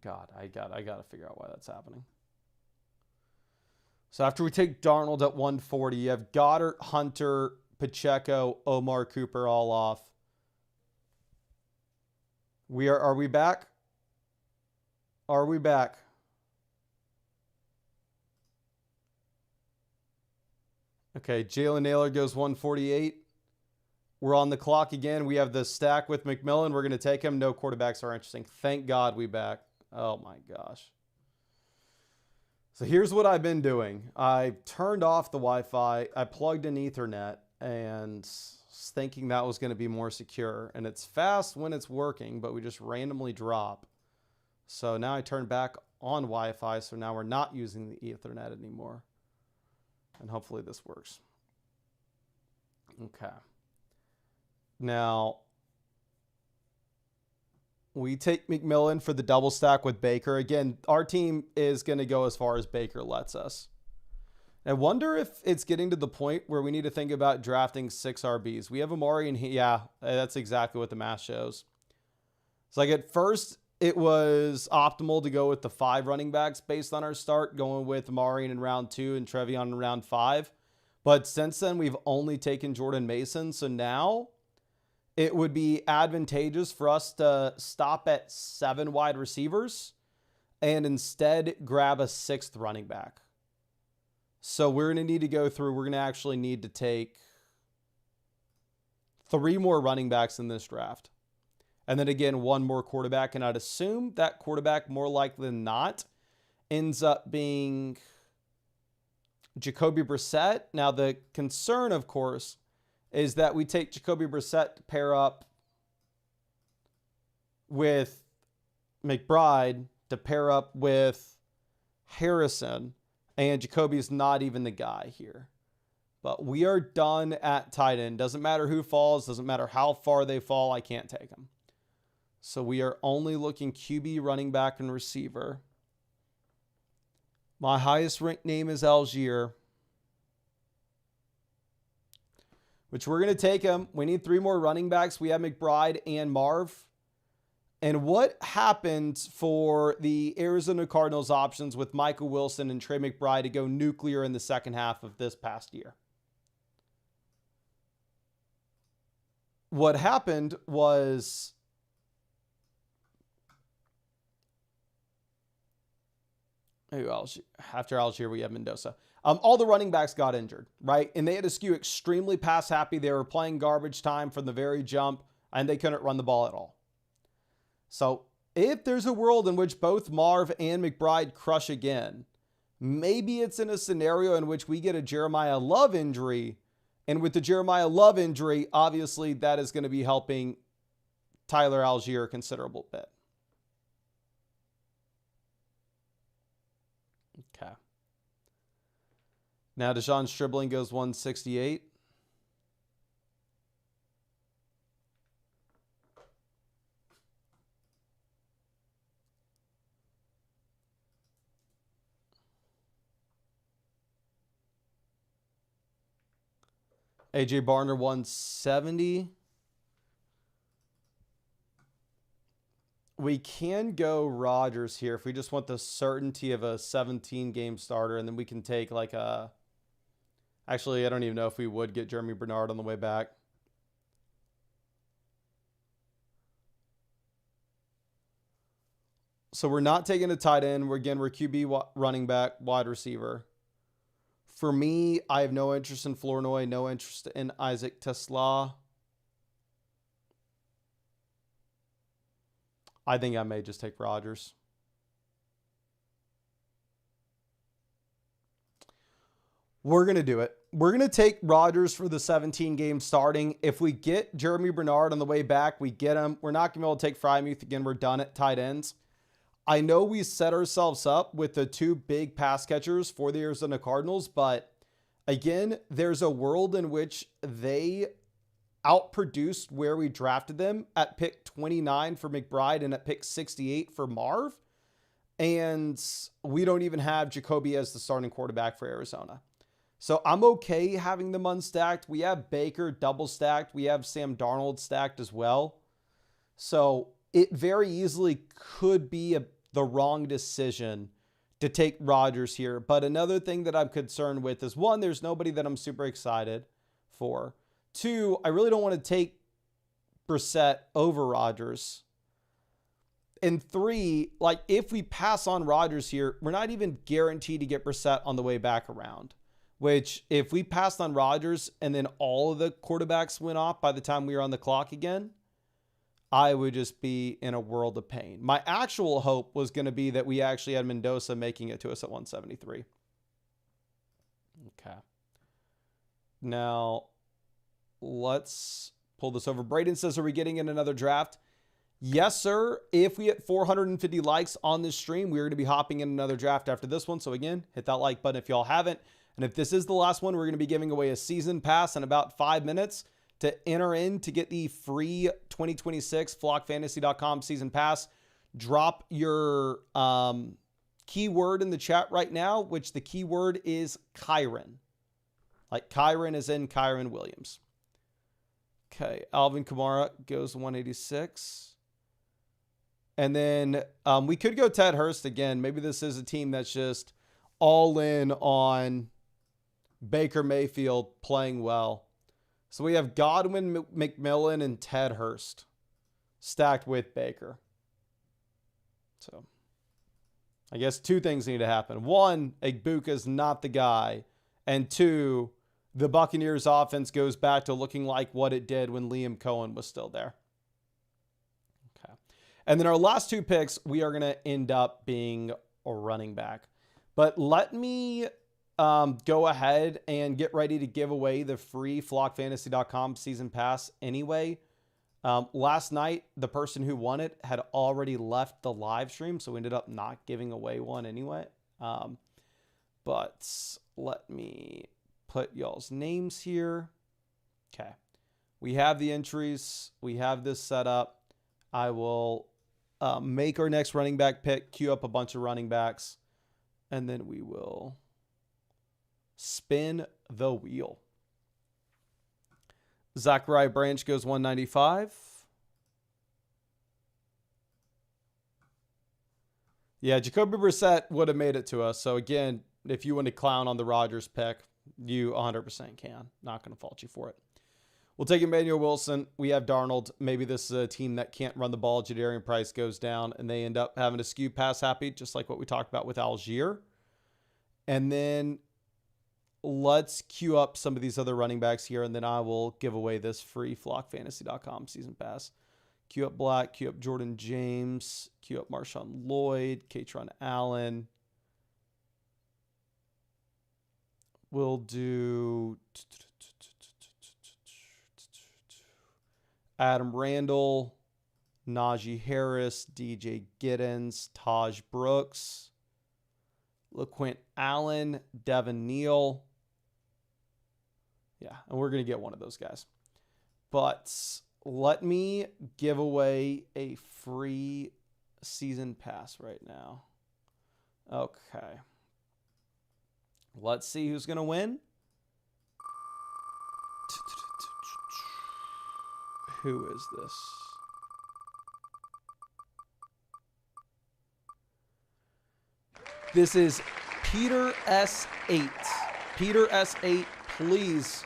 God, I got to figure out why that's happening. So after we take Darnold at 140, you have Goddard, Hunter, Pacheco, Omar Cooper all off. Are we back? Are we back? Okay, Jalen Naylor goes 148. We're on the clock again. We have the stack with McMillan. We're going to take him. No quarterbacks are interesting. Thank God we back. Oh my gosh. So here's what I've been doing. I turned off the Wi-Fi. I plugged in Ethernet and was thinking that was going to be more secure. And it's fast when it's working, but we just randomly drop. So now I turned back on Wi-Fi. So now we're not using the Ethernet anymore. And hopefully this works. Okay. Now, we take McMillan for the double stack with Baker. Again, our team is going to go as far as Baker lets us. I wonder if it's getting to the point where we need to think about drafting 6 RBs. We have Amari, and yeah, that's exactly what the math shows. It's like at first, it was optimal to go with the 5 running backs based on our start, going with Amari in round 2 and Trevion in round 5. But since then, we've only taken Jordan Mason. So now it would be advantageous for us to stop at 7 wide receivers and instead grab a 6th running back. So we're going to need to go through, we're going to actually need to take 3 more running backs in this draft. And then again, 1 more quarterback. And I'd assume that quarterback, more likely than not, ends up being Jacoby Brissett. Now, the concern, of course, is that we take Jacoby Brissett to pair up with McBride to pair up with Harrison, and Jacoby's not even the guy here. But we are done at tight end. Doesn't matter who falls. Doesn't matter how far they fall. I can't take them. So we are only looking QB, running back, and receiver. My highest ranked name is Algier, which we're going to take him. We need 3 more running backs. We have McBride and Marv. And what happened for the Arizona Cardinals options with Michael Wilson and Trey McBride to go nuclear in the second half of this past year? What happened was after Algier, we have Mendoza. All the running backs got injured, right? And they had to skew extremely pass happy. They were playing garbage time from the very jump, and they couldn't run the ball at all. So if there's a world in which both Marv and McBride crush again, maybe it's in a scenario in which we get a Jeremiah Love injury. And with the Jeremiah Love injury, obviously that is going to be helping Tyler Algier a considerable bit. Okay. Now Deshaun Stribling goes 168. AJ Barner 170. We can go Rodgers here if we just want the certainty of a 17-game starter, and then we can take like a... Actually, I don't even know if we would get Jeremy Bernard on the way back. So we're not taking a tight end. We're QB, running back, wide receiver. For me, I have no interest in Flournoy, no interest in Isaac Tesla. I think I may just take Rodgers. We're going to do it. We're going to take Rodgers for the 17-game starting. If we get Jeremy Bernard on the way back, we get him. We're not going to be able to take Freiermuth again. We're done at tight ends. I know we set ourselves up with the 2 big pass catchers for the Arizona Cardinals, but again, there's a world in which they outproduced where we drafted them at pick 29 for McBride and at pick 68 for Marv. And we don't even have Jacoby as the starting quarterback for Arizona. So I'm okay having them unstacked. We have Baker double stacked. We have Sam Darnold stacked as well. So it very easily could be the wrong decision to take Rodgers here. But another thing that I'm concerned with is, 1, there's nobody that I'm super excited for. 2, I really don't want to take Brissett over Rodgers. And 3, like if we pass on Rodgers here, we're not even guaranteed to get Brissett on the way back around. Which if we passed on Rodgers and then all of the quarterbacks went off by the time we were on the clock again, I would just be in a world of pain. My actual hope was going to be that we actually had Mendoza making it to us at 173. Okay. Now, let's pull this over. Braden says, are we getting in another draft? Yes, sir. If we hit 450 likes on this stream, we're going to be hopping in another draft after this one. So again, hit that like button if y'all haven't. And if this is the last one, we're going to be giving away a season pass in about 5 minutes. To enter in to get the free 2026 flockfantasy.com season pass, drop your keyword in the chat right now, which the keyword is Kyron. Like Kyron is in Kyron Williams. Okay, Alvin Kamara goes 186. And then we could go Ted Hurst again. Maybe this is a team that's just all in on Baker Mayfield playing well. So we have Godwin, McMillan, and Ted Hurst stacked with Baker. So I guess 2 things need to happen. 1, Igbuka's not the guy. And 2, the Buccaneers offense goes back to looking like what it did when Liam Cohen was still there. Okay. And then our last 2 picks, we are going to end up being a running back. But let me go ahead and get ready to give away the free flockfantasy.com season pass anyway. Last night, the person who won it had already left the live stream, so we ended up not giving away one anyway. But let me put y'all's names here. Okay. We have the entries. We have this set up. I will make our next running back pick, queue up a bunch of running backs, and then we will spin the wheel. Zachariah Branch goes 195. Yeah, Jacoby Brissett would have made it to us. So again, if you want to clown on the Rodgers pick, you 100% can. Not going to fault you for it. We'll take Emmanuel Wilson. We have Darnold. Maybe this is a team that can't run the ball. Jadarian Price goes down, and they end up having to skew pass happy, just like what we talked about with Algier. And then let's queue up some of these other running backs here, and then I will give away this free flockfantasy.com season pass. Queue up Black, queue up Jordan James, queue up Marshawn Lloyd, Katron Allen. We'll do Adam Randall, Najee Harris, DJ Giddens, Taj Brooks, LaQuint Allen, Devin Neal. Yeah, and we're going to get one of those guys. But let me give away a free season pass right now. Okay. Let's see who's going to win. Who is this? This is Peter S8. Peter S8, please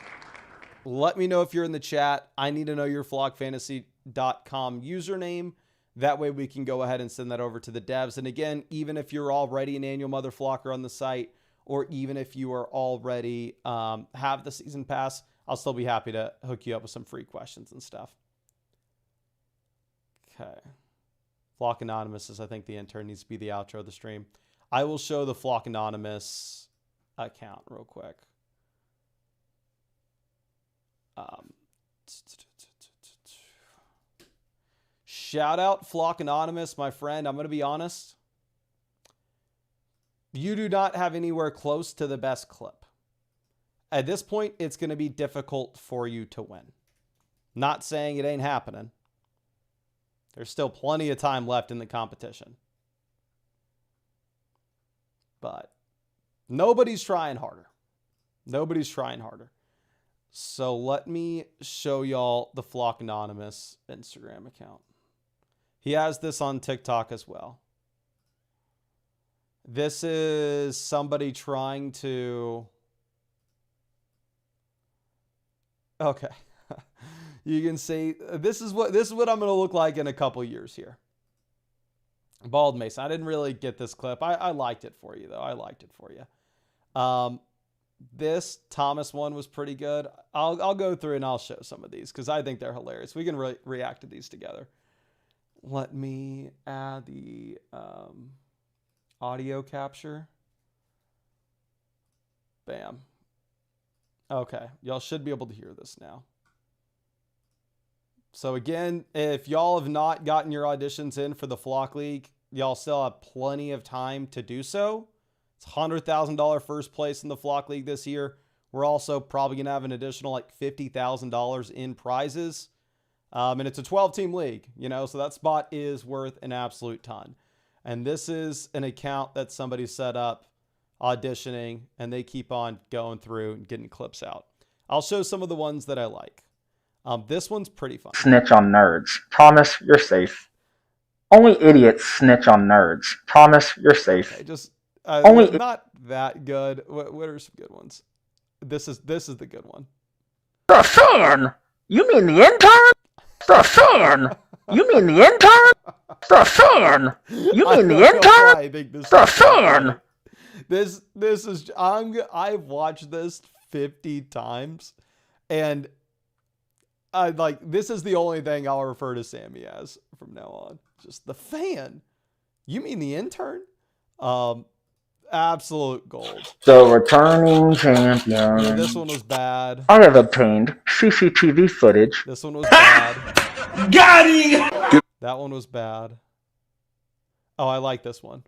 let me know if you're in the chat. I need to know your flockfantasy.com username. That way we can go ahead and send that over to the devs. And again, even if you're already an annual mother flocker on the site, or even if you are already have the season pass, I'll still be happy to hook you up with some free questions and stuff. Okay. Flock Anonymous is, I think, the intern needs to be the outro of the stream. I will show the Flock Anonymous account real quick. Shout out Flock Anonymous, my friend. I'm going to be honest. You do not have anywhere close to the best clip. At this point, it's going to be difficult for you to win. Not saying it ain't happening. There's still plenty of time left in the competition. But nobody's trying harder. Nobody's trying harder. So let me show y'all the Flock Anonymous Instagram account. He has this on TikTok as well. This is somebody trying to... Okay. You can see this is what I'm going to look like in a couple years here. Bald Mason. I didn't really get this clip. I liked it for you though. I liked it for you. This Thomas one was pretty good. I'll go through and I'll show some of these because I think they're hilarious. We can react to these together. Let me add the audio capture. Bam. Okay. Y'all should be able to hear this now. So again, if y'all have not gotten your auditions in for the Flock League, y'all still have plenty of time to do so. It's $100,000 first place in the Flock League this year. We're also probably going to have an additional like $50,000 in prizes. And it's a 12-team league, you know, so that spot is worth an absolute ton. And this is an account that somebody set up auditioning, and they keep on going through and getting clips out. I'll show some of the ones that I like. This one's pretty fun. Snitch on nerds. Thomas, you're safe. Only idiots snitch on nerds. Thomas, you're safe. Okay, just not that good. What are some good ones? This is the good one. The fan? You mean the intern? The fan? You mean the intern? The fan? You mean the intern? I think this the fan? This is I've watched this 50 times, and I like this is the only thing I'll refer to Sammy as from now on. Just the fan. You mean the intern? Absolute gold. The returning Yeah, champion. this one was bad. I have obtained CCTV footage. This one was bad. Got him! That one was bad. Oh, I like this one.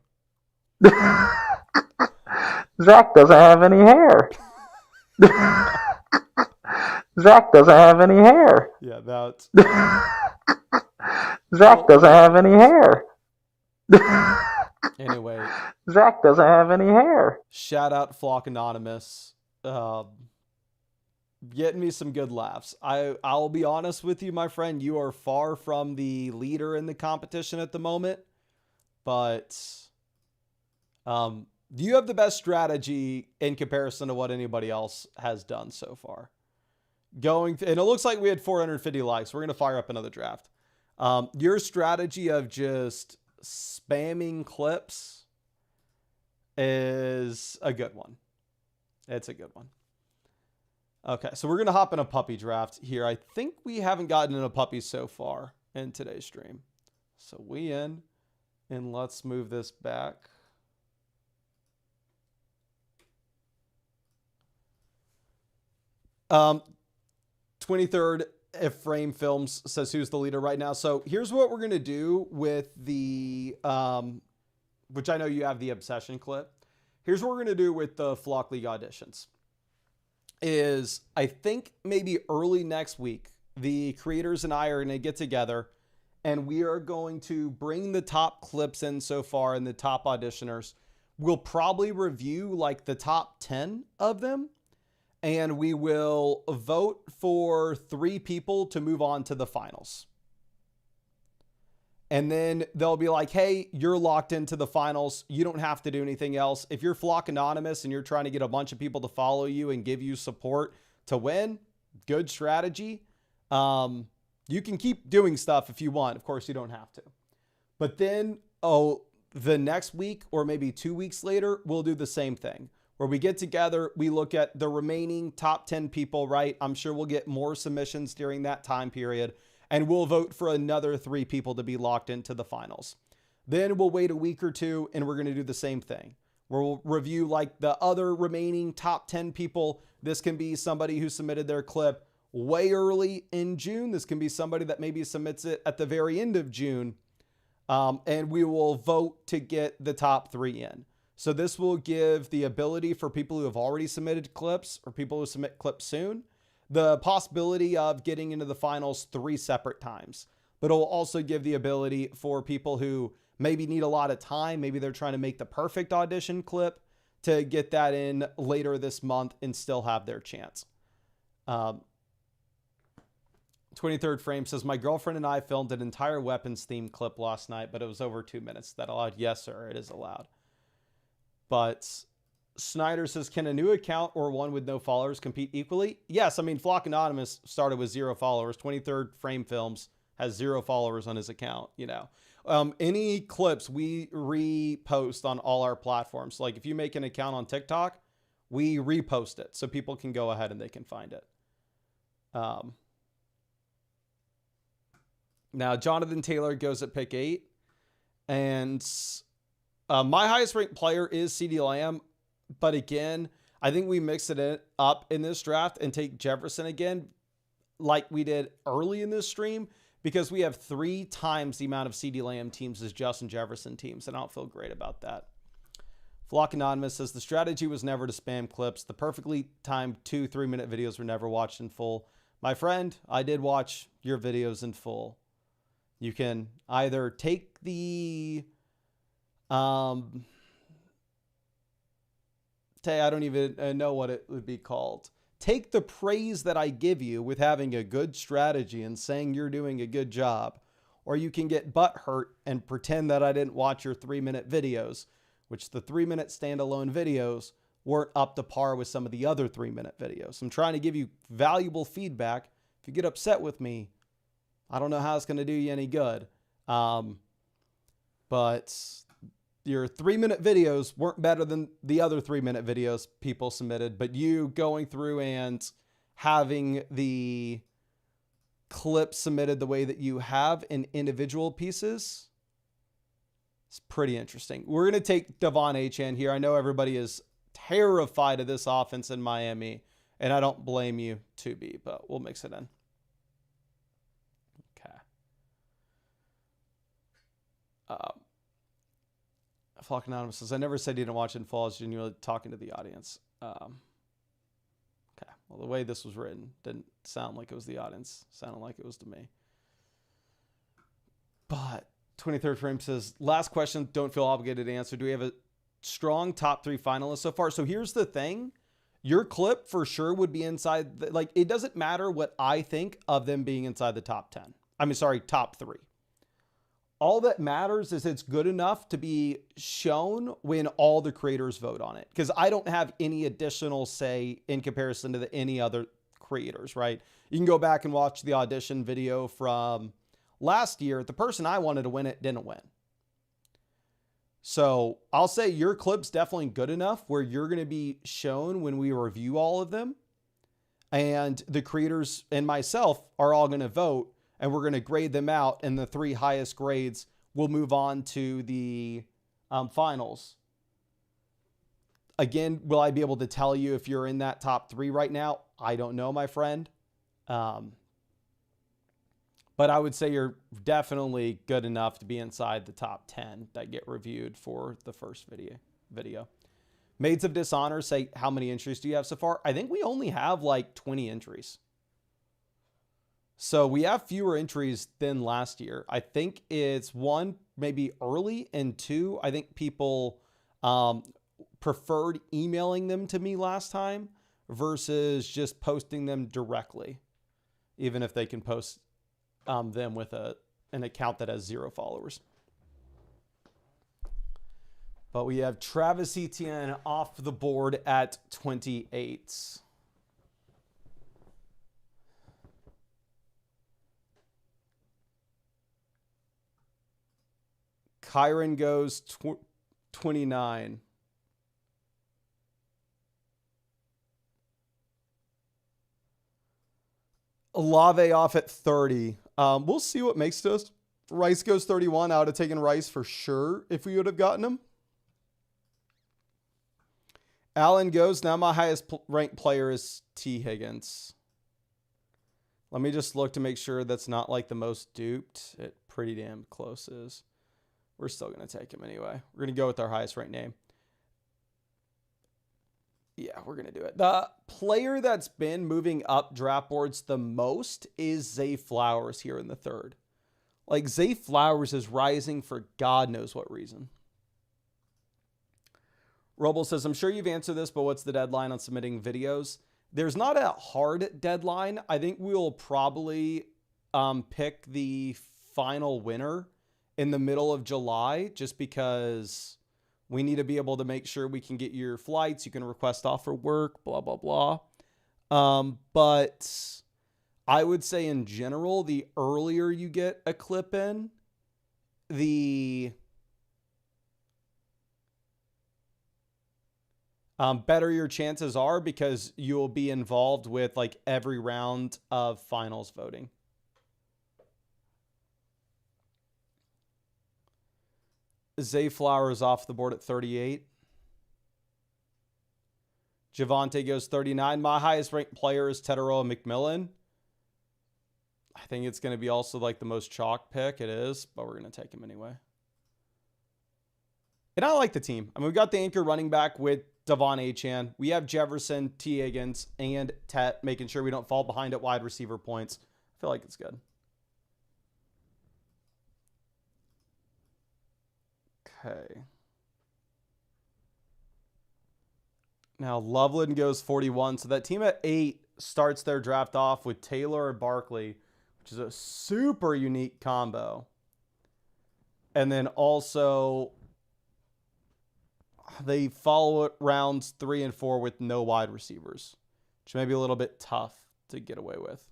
Zach doesn't have any hair. Zach doesn't have any hair. Yeah, that's... Zach doesn't have any hair. Anyway. Zach doesn't have any hair. Shout out Flock Anonymous. Getting me some good laughs. I'll be honest with you, my friend. You are far from the leader in the competition at the moment. But you have the best strategy in comparison to what anybody else has done so far. And it looks like we had 450 likes. We're going to fire up another draft. Your strategy of just spamming clips is a good one. It's a good one. Okay, so we're going to hop in a puppy draft here. I think we haven't gotten in a puppy so far in today's stream. So we in, and let's move this back. Um, 23rd if Frame Films says who's the leader right now. So here's what we're going to do with the, which I know you have the obsession clip. Here's what we're going to do with the Flock League auditions is I think maybe early next week, the creators and I are going to get together and we are going to bring the top clips in so far and the top auditioners. We'll probably review like the top 10 of them. And we will vote for 3 people to move on to the finals. And then they'll be like, hey, you're locked into the finals. You don't have to do anything else. If you're Flock Anonymous and you're trying to get a bunch of people to follow you and give you support to win, good strategy. You can keep doing stuff if you want. Of course, you don't have to. But then, the next week or maybe 2 weeks later, we'll do the same thing. Where we get together, we look at the remaining top 10 people, right? I'm sure we'll get more submissions during that time period, and we'll vote for another 3 people to be locked into the finals. Then we'll wait a week or 2, and we're going to do the same thing. We'll review like the other remaining top 10 people. This can be somebody who submitted their clip way early in June. This can be somebody that maybe submits it at the very end of June. And we will vote to get the top 3 in. So this will give the ability for people who have already submitted clips or people who submit clips soon, the possibility of getting into the finals 3 separate times. But it'll also give the ability for people who maybe need a lot of time. Maybe they're trying to make the perfect audition clip to get that in later this month and still have their chance. 23rd Frame says, my girlfriend and I filmed an entire weapons themed clip last night, but it was over 2 minutes. That allowed? Yes, sir. It is allowed. But Snyder says, can a new account or one with no followers compete equally? Yes. I mean, Flock Anonymous started with 0 followers. 23rd Frame Films has 0 followers on his account, you know. Any clips we repost on all our platforms. Like if you make an account on TikTok, we repost it so people can go ahead and they can find it. Now, Jonathan Taylor goes at pick 8. And my highest ranked player is CeeDee Lamb. But again, I think we mix it up in this draft and take Jefferson again like we did early in this stream because we have 3 times the amount of CeeDee Lamb teams as Justin Jefferson teams. And I don't feel great about that. Flock Anonymous says, the strategy was never to spam clips. The perfectly timed 2 3-minute videos were never watched in full. My friend, I did watch your videos in full. You can either take the... I don't even know what it would be called. Take the praise that I give you with having a good strategy and saying you're doing a good job. Or you can get butthurt and pretend that I didn't watch your 3-minute videos, which the 3-minute standalone videos weren't up to par with some of the other 3-minute videos. I'm trying to give you valuable feedback. If you get upset with me, I don't know how it's going to do you any good. But your 3-minute videos weren't better than the other 3-minute videos people submitted, but you going through and having the clip submitted the way that you have in individual pieces, It's pretty interesting. We're going to take Devon Achane here. I know everybody is terrified of this offense in Miami, and I don't blame you to be, but we'll mix it in. Okay. Flock Anonymous says, I never said you didn't watch it in full. I was genuinely talking to the audience. Okay. Well, the way this was written didn't sound like it was the audience. It sounded like it was to me. But 23rd Frame says, last question, don't feel obligated to answer. Do we have a strong top 3 finalists so far? So here's the thing. Your clip for sure would be inside. Like, it doesn't matter what I think of them being inside the top 10. I mean, sorry, top 3. All that matters is it's good enough to be shown when all the creators vote on it. Because I don't have any additional say in comparison to any other creators, right? You can go back and watch the audition video from last year. The person I wanted to win it didn't win. So I'll say your clip's definitely good enough where you're going to be shown when we review all of them. And the creators and myself are all going to vote. And we're going to grade them out, and the 3 highest grades will move on to the finals. Again, will I be able to tell you if you're in that top 3 right now? I don't know, my friend. But I would say you're definitely good enough to be inside the top 10 that get reviewed for the first video. Maids of Dishonor say, how many entries do you have so far? I think we only have like 20 entries. So we have fewer entries than last year. I think it's 1, maybe early, and 2, I think people preferred emailing them to me last time versus just posting them directly, even if they can post them with an account that has 0 followers. But we have Travis Etienne off the board at 28. Kyron goes 29. Olave off at 30. We'll see what makes us. Rice goes 31. I would have taken Rice for sure if we would have gotten him. Allen goes. Now my highest ranked player is T. Higgins. Let me just look to make sure that's not like the most duped. It pretty damn close is. We're still going to take him anyway. We're going to go with our highest ranked name. Yeah, we're going to do it. The player that's been moving up draft boards the most is Zay Flowers here in the 3rd. Like, Zay Flowers is rising for God knows what reason. Roble says, I'm sure you've answered this, but what's the deadline on submitting videos? There's not a hard deadline. I think we'll probably pick the final winner in the middle of July, just because we need to be able to make sure we can get your flights. You can request off for work, blah, blah, blah. But I would say in general, the earlier you get a clip in, the better your chances are, because you'll be involved with like every round of finals voting. Zay Flowers off the board at 38. Javonte goes 39. My highest ranked player is Teteroa McMillan. I think it's going to be also like the most chalk pick. It is, but we're going to take him anyway. And I like the team. I mean, we've got the anchor running back with Devon Achane. We have Jefferson, T. Higgins, and Tet, making sure we don't fall behind at wide receiver points. I feel like it's good. Okay. Now Loveland goes 41. So that team at 8 starts their draft off with Taylor and Barkley, which is a super unique combo. And then also they follow it rounds 3 and 4 with no wide receivers, which may be a little bit tough to get away with.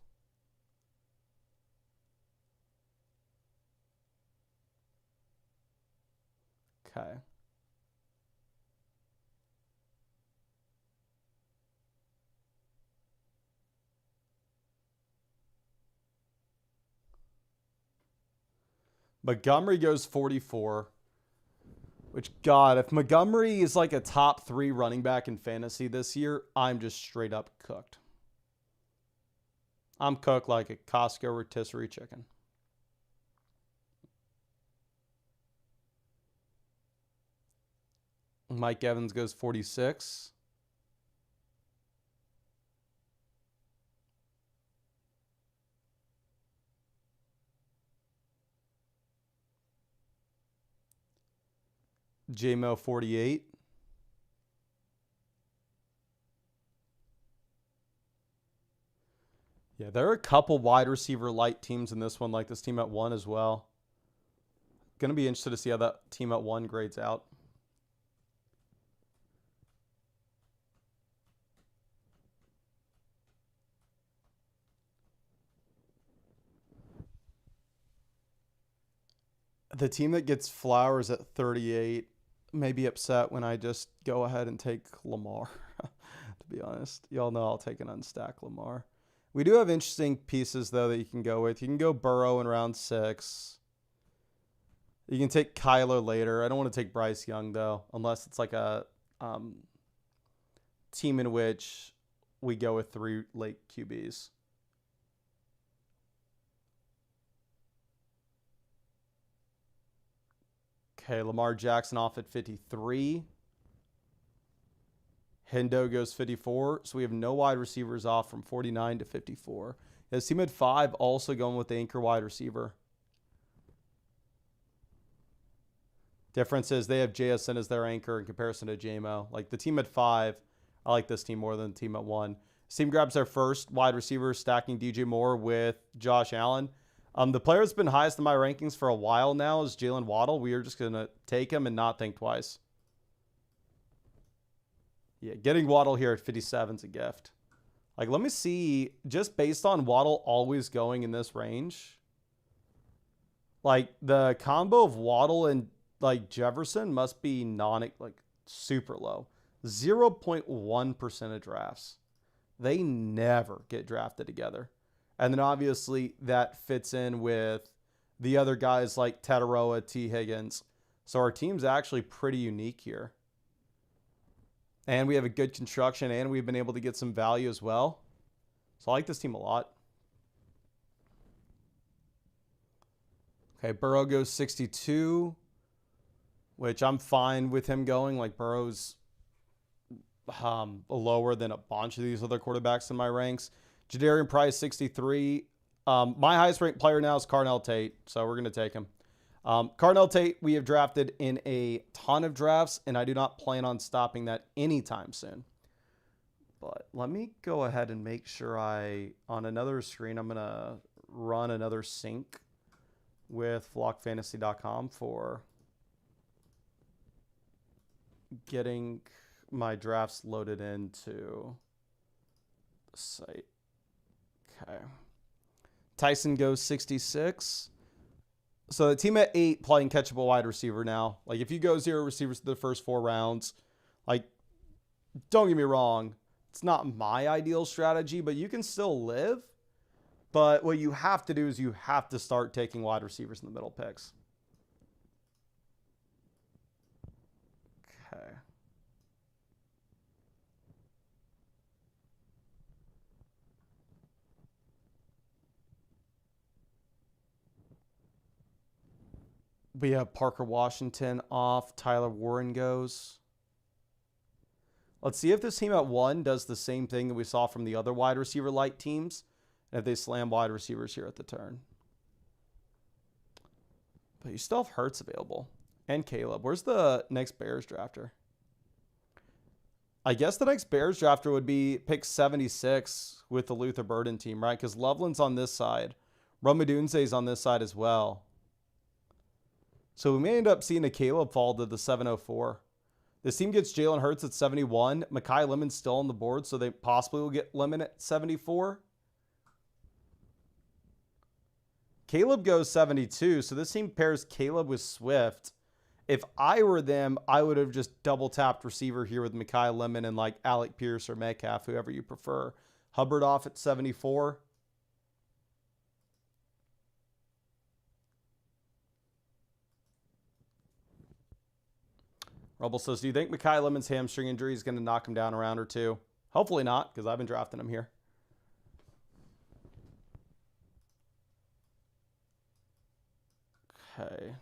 Okay. Montgomery goes 44. Which, God, if Montgomery is like a top 3 running back in fantasy this year, I'm just straight up cooked. I'm cooked like a Costco rotisserie chicken. Mike Evans goes 46. J-Mo 48. Yeah, there are a couple wide receiver light teams in this one, like this team at 1 as well. Going to be interested to see how that team at 1 grades out. The team that gets Flowers at 38 may be upset when I just go ahead and take Lamar, to be honest. Y'all know I'll take an unstack Lamar. We do have interesting pieces, though, that you can go with. You can go Burrow in round 6. You can take Kyler later. I don't want to take Bryce Young, though, unless it's like a team in which we go with 3 late QBs. Okay, Lamar Jackson off at 53. Hendo goes 54. So we have no wide receivers off from 49 to 54. His team at 5 also going with the anchor wide receiver. Difference is they have JSN as their anchor in comparison to JMO. Like the team at 5, I like this team more than the team at 1. This team grabs their first wide receiver, stacking DJ Moore with Josh Allen. The player that's been highest in my rankings for a while now is Jalen Waddle. We are just going to take him and not think twice. Yeah, getting Waddle here at 57 is a gift. Like, let me see, just based on Waddle always going in this range, like, the combo of Waddle and, like, Jefferson must be super low. 0.1% of drafts. They never get drafted together. And then obviously that fits in with the other guys like Tataroa, T. Higgins. So our team's actually pretty unique here. And we have a good construction, and we've been able to get some value as well. So I like this team a lot. Okay, Burrow goes 62, which I'm fine with him going. Like, Burrow's lower than a bunch of these other quarterbacks in my ranks. Jadarian Price, 63. My highest ranked player now is Carnell Tate, so we're going to take him. Carnell Tate, we have drafted in a ton of drafts, and I do not plan on stopping that anytime soon. But let me go ahead and make sure on another screen, I'm going to run another sync with flockfantasy.com for getting my drafts loaded into the site. Okay. Tyson goes 66. So the team at 8 playing catchable wide receiver now. Like, if you go 0 receivers to the first 4 rounds, like, don't get me wrong, it's not my ideal strategy, but you can still live. But what you have to do is you have to start taking wide receivers in the middle picks. Okay. We have Parker Washington off. Tyler Warren goes. Let's see if this team at 1 does the same thing that we saw from the other wide receiver light teams, and if they slam wide receivers here at the turn. But you still have Hurts available. And Caleb. Where's the next Bears drafter? I guess the next Bears drafter would be pick 76 with the Luther Burden team, right? Because Loveland's on this side. Romadunze's on this side as well. So we may end up seeing a Caleb fall to the 704. This team gets Jalen Hurts at 71. Mekhi Lemon's still on the board, so they possibly will get Lemon at 74. Caleb goes 72, so this team pairs Caleb with Swift. If I were them, I would have just double-tapped receiver here with Mekhi Lemon and like Alec Pierce or Metcalf, whoever you prefer. Hubbard off at 74. Rubble says, do you think Mekhi Lemon's hamstring injury is going to knock him down a round or two? Hopefully not, because I've been drafting him here. Okay.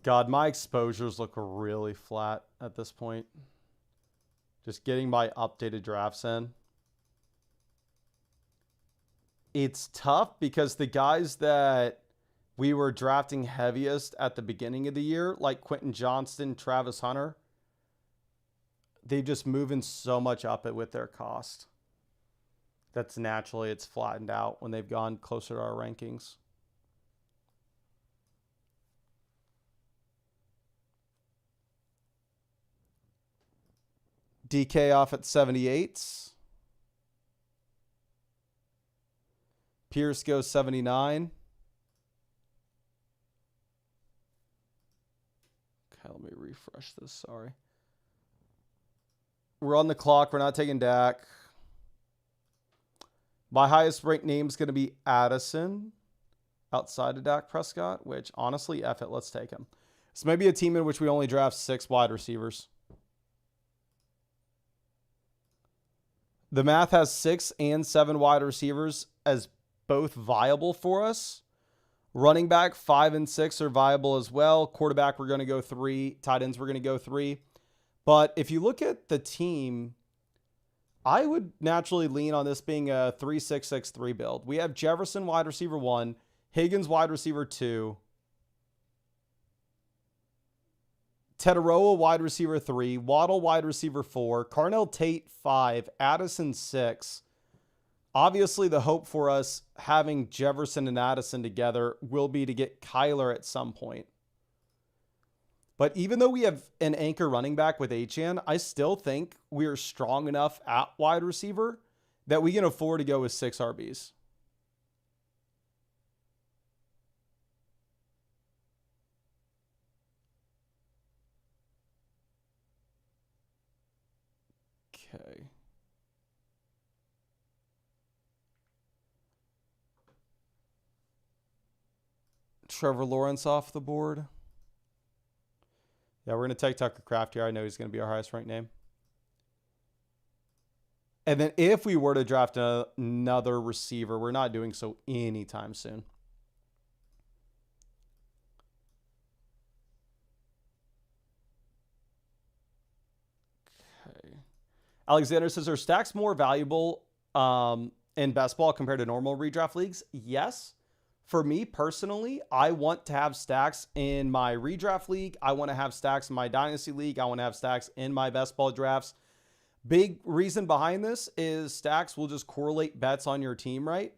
God, my exposures look really flat at this point. Just getting my updated drafts in. It's tough because the guys that we were drafting heaviest at the beginning of the year, like Quentin Johnston, Travis Hunter, they just moving so much up it with their cost. That's naturally, it's flattened out when they've gone closer to our rankings. DK off at 78. Pierce goes 79. Okay, let me refresh this. Sorry. We're on the clock. We're not taking Dak. My highest ranked name is going to be Addison outside of Dak Prescott, which honestly, F it, let's take him. This may be a team in which we only draft 6 wide receivers. The math has 6 and 7 wide receivers as both viable for us. Running back 5 and 6 are viable as well. Quarterback, we're going to go 3. Tight ends, we're going to go 3. But if you look at the team, I would naturally lean on this being a 3-6-6-3 build. We have Jefferson wide receiver 1, Higgins wide receiver 2, Tetaroa wide receiver 3, Waddle wide receiver 4, Carnell Tate 5, Addison 6. Obviously, the hope for us having Jefferson and Addison together will be to get Kyler at some point. But even though we have an anchor running back with Achane, I still think we are strong enough at wide receiver that we can afford to go with 6 RBs. Okay. Trevor Lawrence off the board. Yeah, we're going to take Tucker Kraft here. I know he's going to be our highest ranked name. And then if we were to draft another receiver, we're not doing so anytime soon. Okay. Alexander says, are stacks more valuable in best ball compared to normal redraft leagues? Yes. For me personally, I want to have stacks in my redraft league. I want to have stacks in my dynasty league. I want to have stacks in my best ball drafts. Big reason behind this is stacks will just correlate bets on your team, right?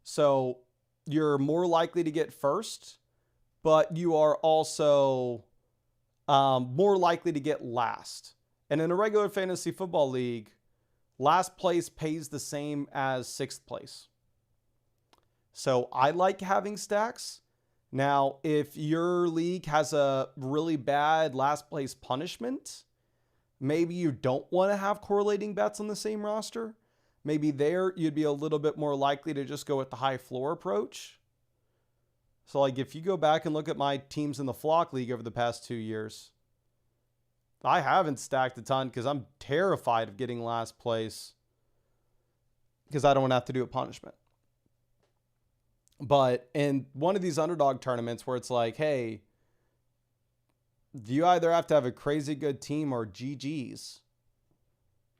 So you're more likely to get first, but you are also more likely to get last. And in a regular fantasy football league, last place pays the same as 6th place. So I like having stacks. Now, if your league has a really bad last place punishment, maybe you don't want to have correlating bets on the same roster. Maybe there you'd be a little bit more likely to just go with the high floor approach. So like if you go back and look at my teams in the Flock League over the past 2 years, I haven't stacked a ton because I'm terrified of getting last place because I don't want to have to do a punishment. But in one of these underdog tournaments where it's like, hey, you either have to have a crazy good team or GG's,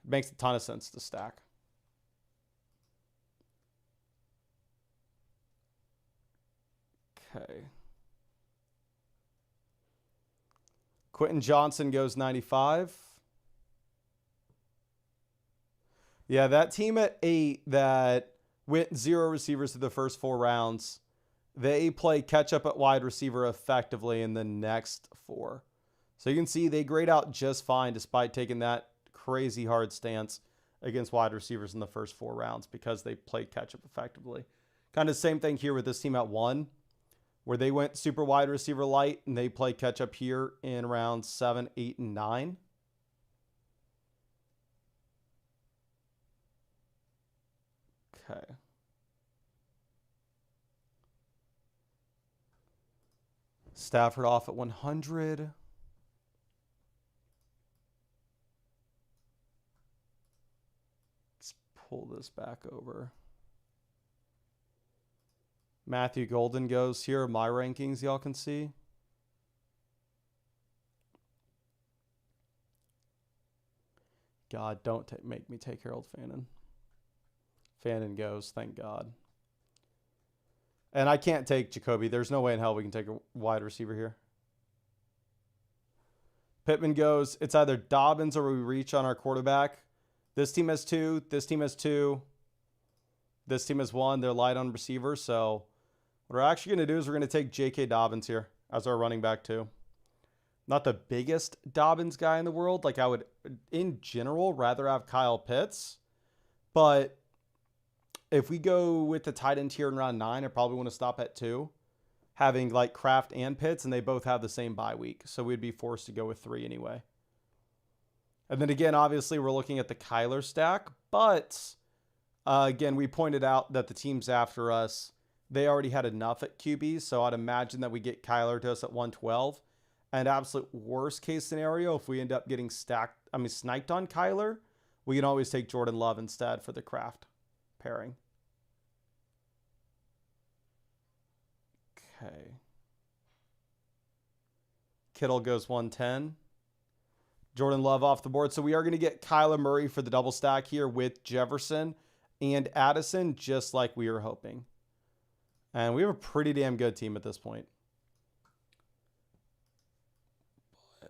it makes a ton of sense to stack. Okay. Quentin Johnston goes 95. Yeah, that team at 8 that went 0 receivers through the first 4 rounds, they play catch up at wide receiver effectively in the next 4. So you can see they grade out just fine despite taking that crazy hard stance against wide receivers in the first 4 rounds because they played catch up effectively. Kind of same thing here with this team at 1, where they went super wide receiver light and they play catch up here in rounds 7, 8, and 9. Okay. Stafford off at 100. Let's pull this back over. Matthew Golden goes. Here are my rankings, y'all can see. God, don't make me take Harold Fannin. Fannin goes, thank God. And I can't take Jacoby. There's no way in hell we can take a wide receiver here. Pittman goes. It's either Dobbins or we reach on our quarterback. This team has 2. This team has 2. This team has 1. They're light on receivers. So what we're actually going to do is we're going to take J.K. Dobbins here as our running back too. Not the biggest Dobbins guy in the world. Like I would, in general, rather have Kyle Pitts. But if we go with the tight end here in round 9, I probably want to stop at 2. Having like Kraft and Pitts, and they both have the same bye week. So we'd be forced to go with 3 anyway. And then again, obviously, we're looking at the Kyler stack. But again, we pointed out that the teams after us, they already had enough at QB. So I'd imagine that we get Kyler to us at 112. And absolute worst case scenario, if we end up getting sniped on Kyler, we can always take Jordan Love instead for the Kraft pairing. Okay. Kittle goes 110. Jordan Love off the board. So we are going to get Kyler Murray for the double stack here with Jefferson and Addison, just like we were hoping. And we have a pretty damn good team at this point.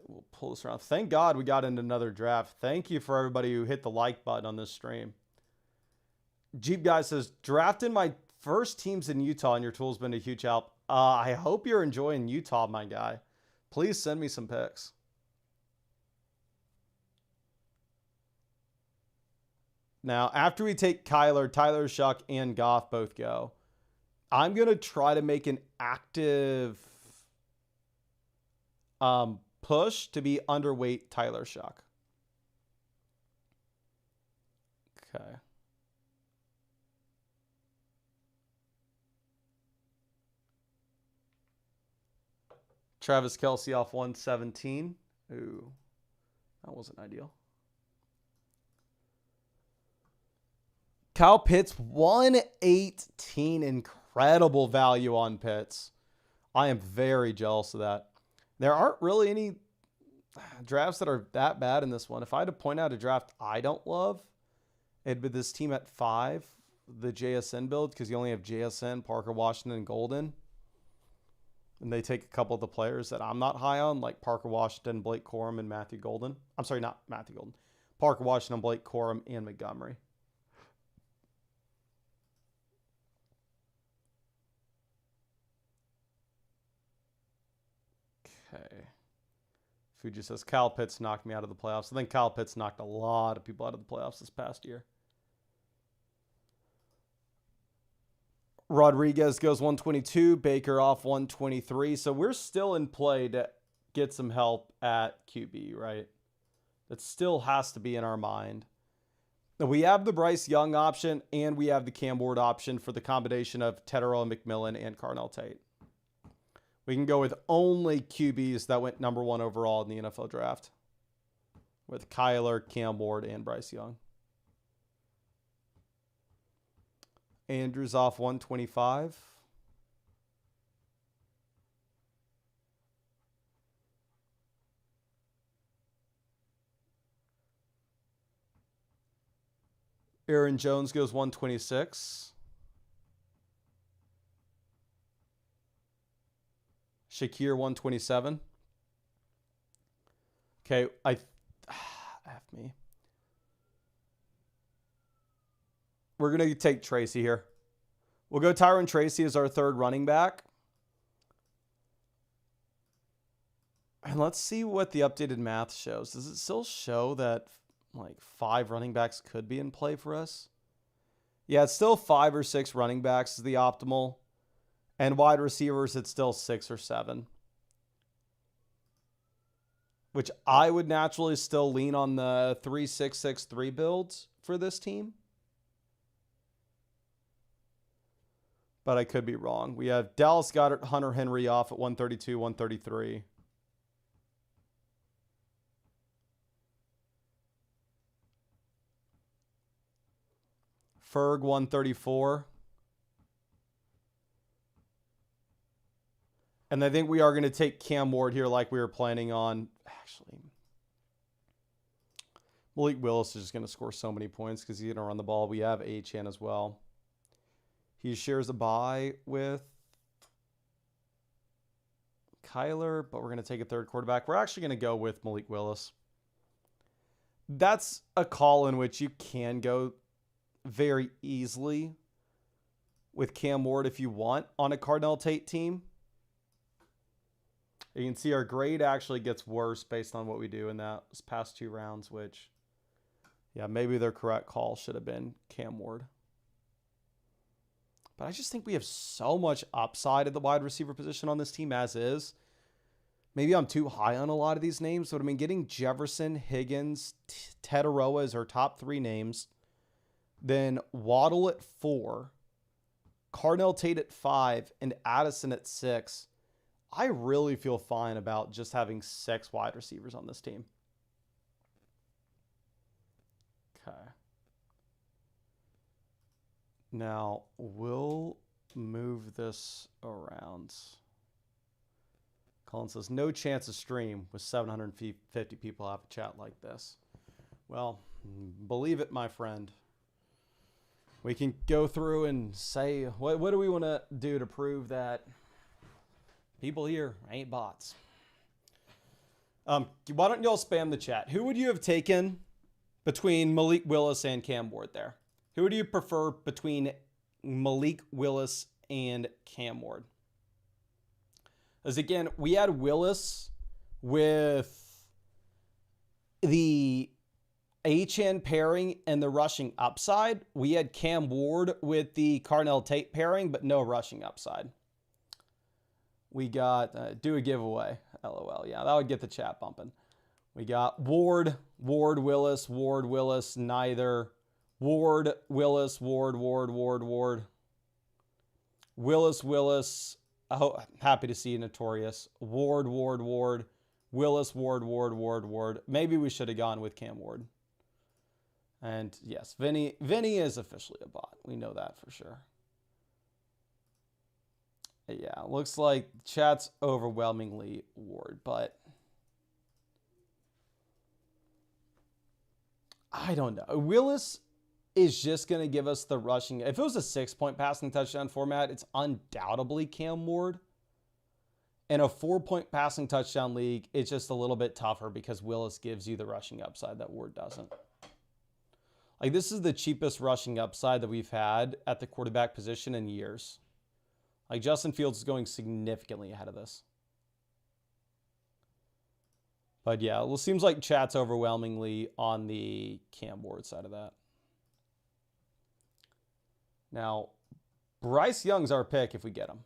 We'll pull this around. Thank God we got into another draft. Thank you for everybody who hit the like button on this stream. Jeep Guy says, drafting my first teams in Utah and your tool's been a huge help. I hope you're enjoying Utah, my guy. Please send me some pics. Now, after we take Kyler, Tyler Shuck, and Goff both go, I'm going to try to make an active push to be underweight Tyler Shuck. Okay. Travis Kelce off 117. Ooh, that wasn't ideal. Kyle Pitts, 118. Incredible value on Pitts. I am very jealous of that. There aren't really any drafts that are that bad in this one. If I had to point out a draft I don't love, it'd be this team at 5, the JSN build, because you only have JSN, Parker Washington, and Golden. And they take a couple of the players that I'm not high on, like Parker Washington, Blake Corum, and Matthew Golden. I'm sorry, not Matthew Golden. Parker Washington, Blake Corum, and Montgomery. Okay. Fuji says, Kyle Pitts knocked me out of the playoffs. I think Kyle Pitts knocked a lot of people out of the playoffs this past year. Rodriguez goes 122. Baker off 123. So we're still in play to get some help at QB, right? That still has to be in our mind. We have the Bryce Young option, and we have the Cam Ward option for the combination of Tetero, McMillan, and Carnell Tate. We can go with only QBs that went number 1 overall in the NFL draft. With Kyler, Cam Ward, and Bryce Young. Andrews off 125. Aaron Jones goes 126. Shakir 127. Okay, F me. We're going to take Tracy here. We'll go Tyron Tracy as our third running back. And let's see what the updated math shows. Does it still show that like 5 running backs could be in play for us? Yeah, it's still 5 or 6 running backs is the optimal. And wide receivers, it's still 6 or 7. Which I would naturally still lean on the 3-6-6-3 builds for this team. but I could be wrong. We have Dallas Goedert, Hunter Henry off at 132, 133. Ferg, 134. And I think we are going to take Cam Ward here like we were planning on. Actually, Malik Willis is just going to score so many points because he's going to run the ball. We have Achane as well. He shares a bye with Kyler, but we're going to take a third quarterback. We're actually going to go with Malik Willis. That's a call in which you can go very easily with Cam Ward if you want on a Cardinal Tate team. You can see our grade actually gets worse based on what we do in those past 2 rounds, which, yeah, maybe their correct call should have been Cam Ward. But I just think we have so much upside at the wide receiver position on this team as is. Maybe I'm too high on a lot of these names, but I mean, getting Jefferson, Higgins, Tetaroa as our top 3 names. Then Waddle at 4, Cardinal Tate at 5, and Addison at 6. I really feel fine about just having 6 wide receivers on this team. Okay. Now, we'll move this around. Colin says, no chance of stream with 750 people have a chat like this. Well, believe it, my friend. We can go through and say, what do we want to do to prove that people here ain't bots? Why don't y'all spam the chat? Who would you have taken between Malik Willis and Cam Ward there? Who do you prefer between Malik Willis and Cam Ward? As again, we had Willis with the Achane pairing and the rushing upside. We had Cam Ward with the Cardinal Tate pairing, but no rushing upside. We got, do a giveaway. LOL. Yeah, that would get the chat bumping. We got Ward, Willis, neither. Ward, Willis, Ward. Willis. Happy to see you, Notorious. Ward. Willis, Ward. Maybe we should have gone with Cam Ward. And yes, Vinny is officially a bot. We know that for sure. Yeah, looks like chat's overwhelmingly Ward, but I don't know. Willis is just going to give us the rushing. If it was a 6-point passing touchdown format, it's undoubtedly Cam Ward. In a 4-point passing touchdown league, it's just a little bit tougher because Willis gives you the rushing upside that Ward doesn't. Like, this is the cheapest rushing upside that we've had at the quarterback position in years. Like, Justin Fields is going significantly ahead of this. But yeah, it seems like chat's overwhelmingly on the Cam Ward side of that. Now, Bryce Young's our pick if we get him.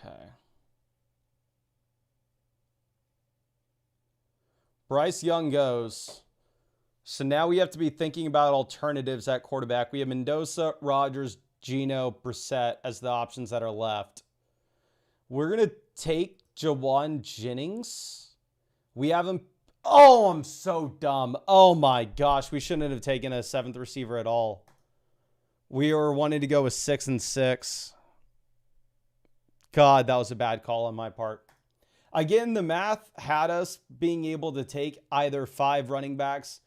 Okay. Bryce Young goes. So now we have to be thinking about alternatives at quarterback. We have Mendoza, Rodgers, Geno, Brissett as the options that are left. We're going to take Jawan Jennings. We have him. Oh, I'm so dumb. Oh my gosh. We shouldn't have taken a 7th receiver at all. We were wanting to go with 6 and 6. God, that was a bad call on my part. Again, the math had us being able to take either 5 running backs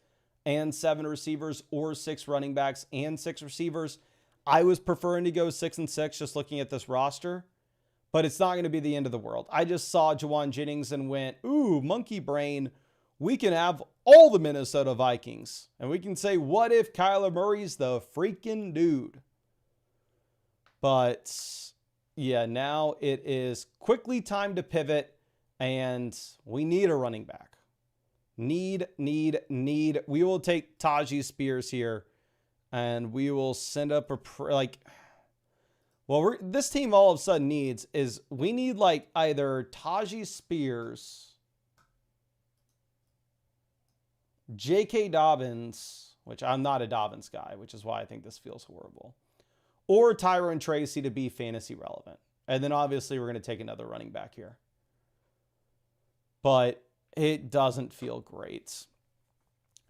and 7 receivers or 6 running backs and 6 receivers. I was preferring to go 6 and 6 just looking at this roster, but it's not going to be the end of the world. I just saw Jawan Jennings and went, ooh, monkey brain. We can have all the Minnesota Vikings. And we can say, what if Kyler Murray's the freaking dude? But yeah, now it is quickly time to pivot, and we need a running back. Need. We will take Tajee Spears here, and we will send up this team all of a sudden needs is we need like either Tajee Spears, J.K. Dobbins, which I'm not a Dobbins guy, which is why I think this feels horrible. Or Tyrone Tracy to be fantasy relevant. And then obviously we're going to take another running back here. But it doesn't feel great.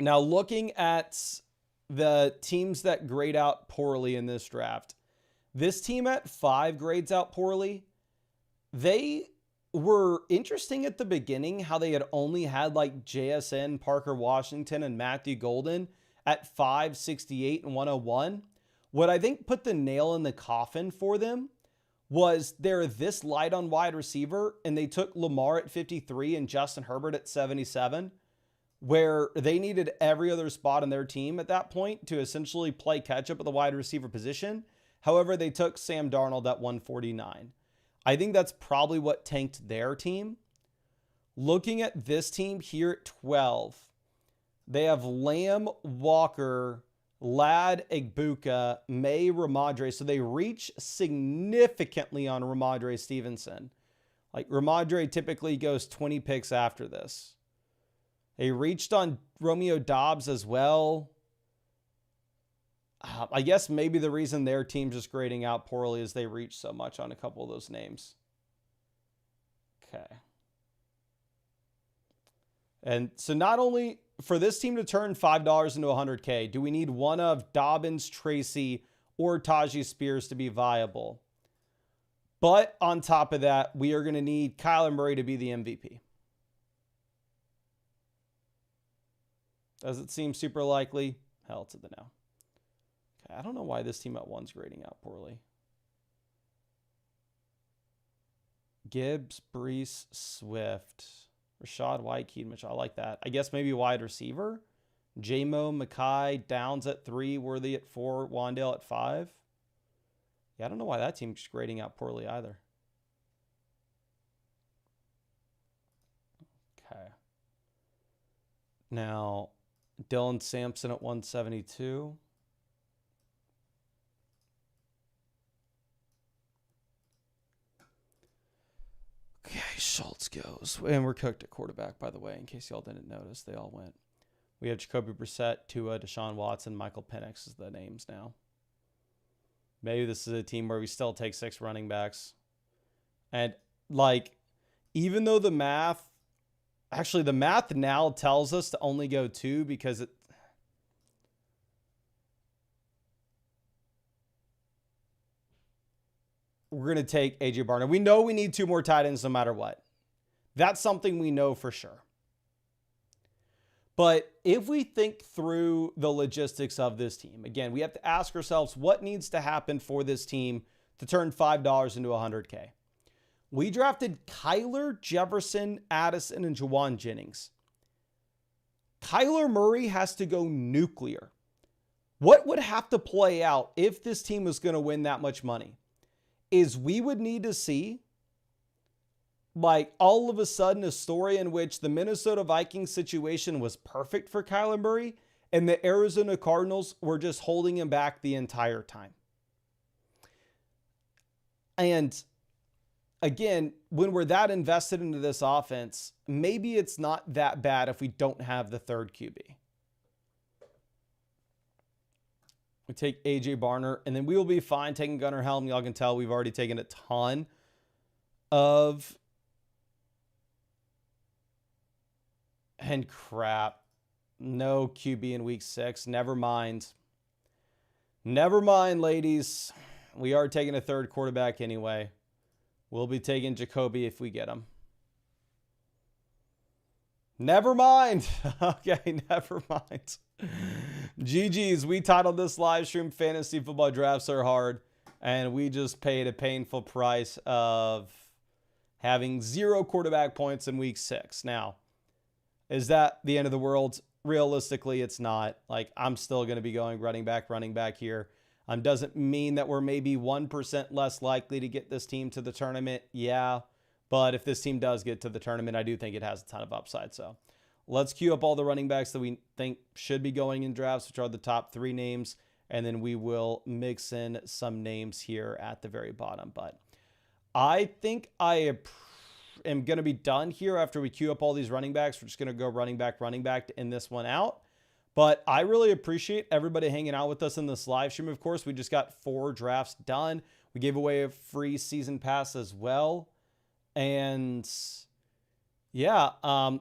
Now, looking at the teams that grade out poorly in this draft, this team at 5 grades out poorly. They were interesting at the beginning how they had only had like JSN, Parker Washington, and Matthew Golden at 5, 68, and 101. What I think put the nail in the coffin for them was they're this light on wide receiver, and they took Lamar at 53 and Justin Herbert at 77, where they needed every other spot on their team at that point to essentially play catch up at the wide receiver position. However, they took Sam Darnold at 149. I think that's probably what tanked their team. Looking at this team here at 12, they have Lamb, Walker, Ladd, Egbuka, May, Ramadre. So they reach significantly on Ramadre Stevenson. Like Ramadre typically goes 20 picks after this. They reached on Romeo Doubs as well. I guess maybe the reason their team's just grading out poorly is they reach so much on a couple of those names. Okay. And so not only for this team to turn $5 into $100K, do we need one of Dobbins, Tracy, or Tajee Spears to be viable? But on top of that, we are going to need Kyler Murray to be the MVP. Does it seem super likely? Hell to the no. Okay, I don't know why this team at 1's grading out poorly. Gibbs, Brees, Swift, Rashad White, Keaton Mitchell. I like that. I guess maybe wide receiver. J-Mo, Mackay, Downs at 3, Worthy at 4, Wandale at 5. Yeah, I don't know why that team's grading out poorly either. Okay. Now, Dylan Sampson at 172. Okay, Schultz goes. And we're cooked at quarterback, by the way, in case y'all didn't notice. They all went. We have Jacoby Brissett, Tua, Deshaun Watson, Michael Penix is the names now. Maybe this is a team where we still take 6 running backs. And, like, even though the math now tells us to only go 2 because we're going to take A.J. Barner. We know we need 2 more tight ends no matter what. That's something we know for sure. But if we think through the logistics of this team, again, we have to ask ourselves what needs to happen for this team to turn $5 into $100K. We drafted Kyler, Jefferson, Addison, and Juwan Jennings. Kyler Murray has to go nuclear. What would have to play out if this team was going to win that much money is we would need to see, like, all of a sudden a story in which the Minnesota Vikings situation was perfect for Kyler Murray and the Arizona Cardinals were just holding him back the entire time. And again, when we're that invested into this offense, maybe it's not that bad if we don't have the third QB. We take A.J. Barner, and then we will be fine taking Gunnar Helm. Y'all can tell we've already taken a ton of... And crap. No QB in week 6. Never mind. Never mind, ladies. We are taking a third quarterback anyway. We'll be taking Jacoby if we get him. Never mind. Okay, never mind. GG's, we titled this live stream Fantasy Football Drafts Are Hard, and we just paid a painful price of having 0 quarterback points in week 6. Now, is that the end of the world? Realistically, it's not. Like, I'm still going to be going running back here. Doesn't mean that we're maybe 1% less likely to get this team to the tournament. Yeah, but if this team does get to the tournament, I do think it has a ton of upside. So let's queue up all the running backs that we think should be going in drafts, which are the top 3 names, and then we will mix in some names here at the very bottom. But I think I am going to be done here after we queue up all these running backs. We're just going to go running back to end this one out. But I really appreciate everybody hanging out with us in this live stream. Of course, we just got 4 drafts done. We gave away a free season pass as well. And yeah,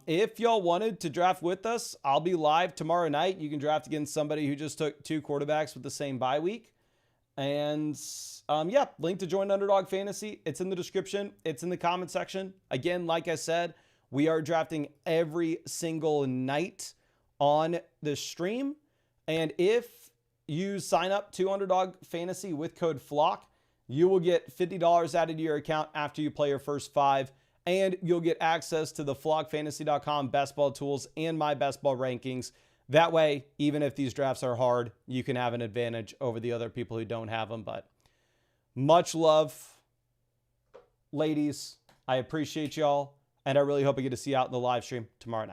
if y'all wanted to draft with us, I'll be live tomorrow night. You can draft against somebody who just took 2 quarterbacks with the same bye week. And yeah, link to join Underdog Fantasy. It's in the description. It's in the comment section. Again, like I said, we are drafting every single night on the stream. And if you sign up to Underdog Fantasy with code FLOCK, you will get $50 added to your account after you play your first 5. And you'll get access to the flockfantasy.com best ball tools and my best ball rankings. That way, even if these drafts are hard, you can have an advantage over the other people who don't have them. But much love, ladies. I appreciate y'all. And I really hope I get to see you out in the live stream tomorrow night.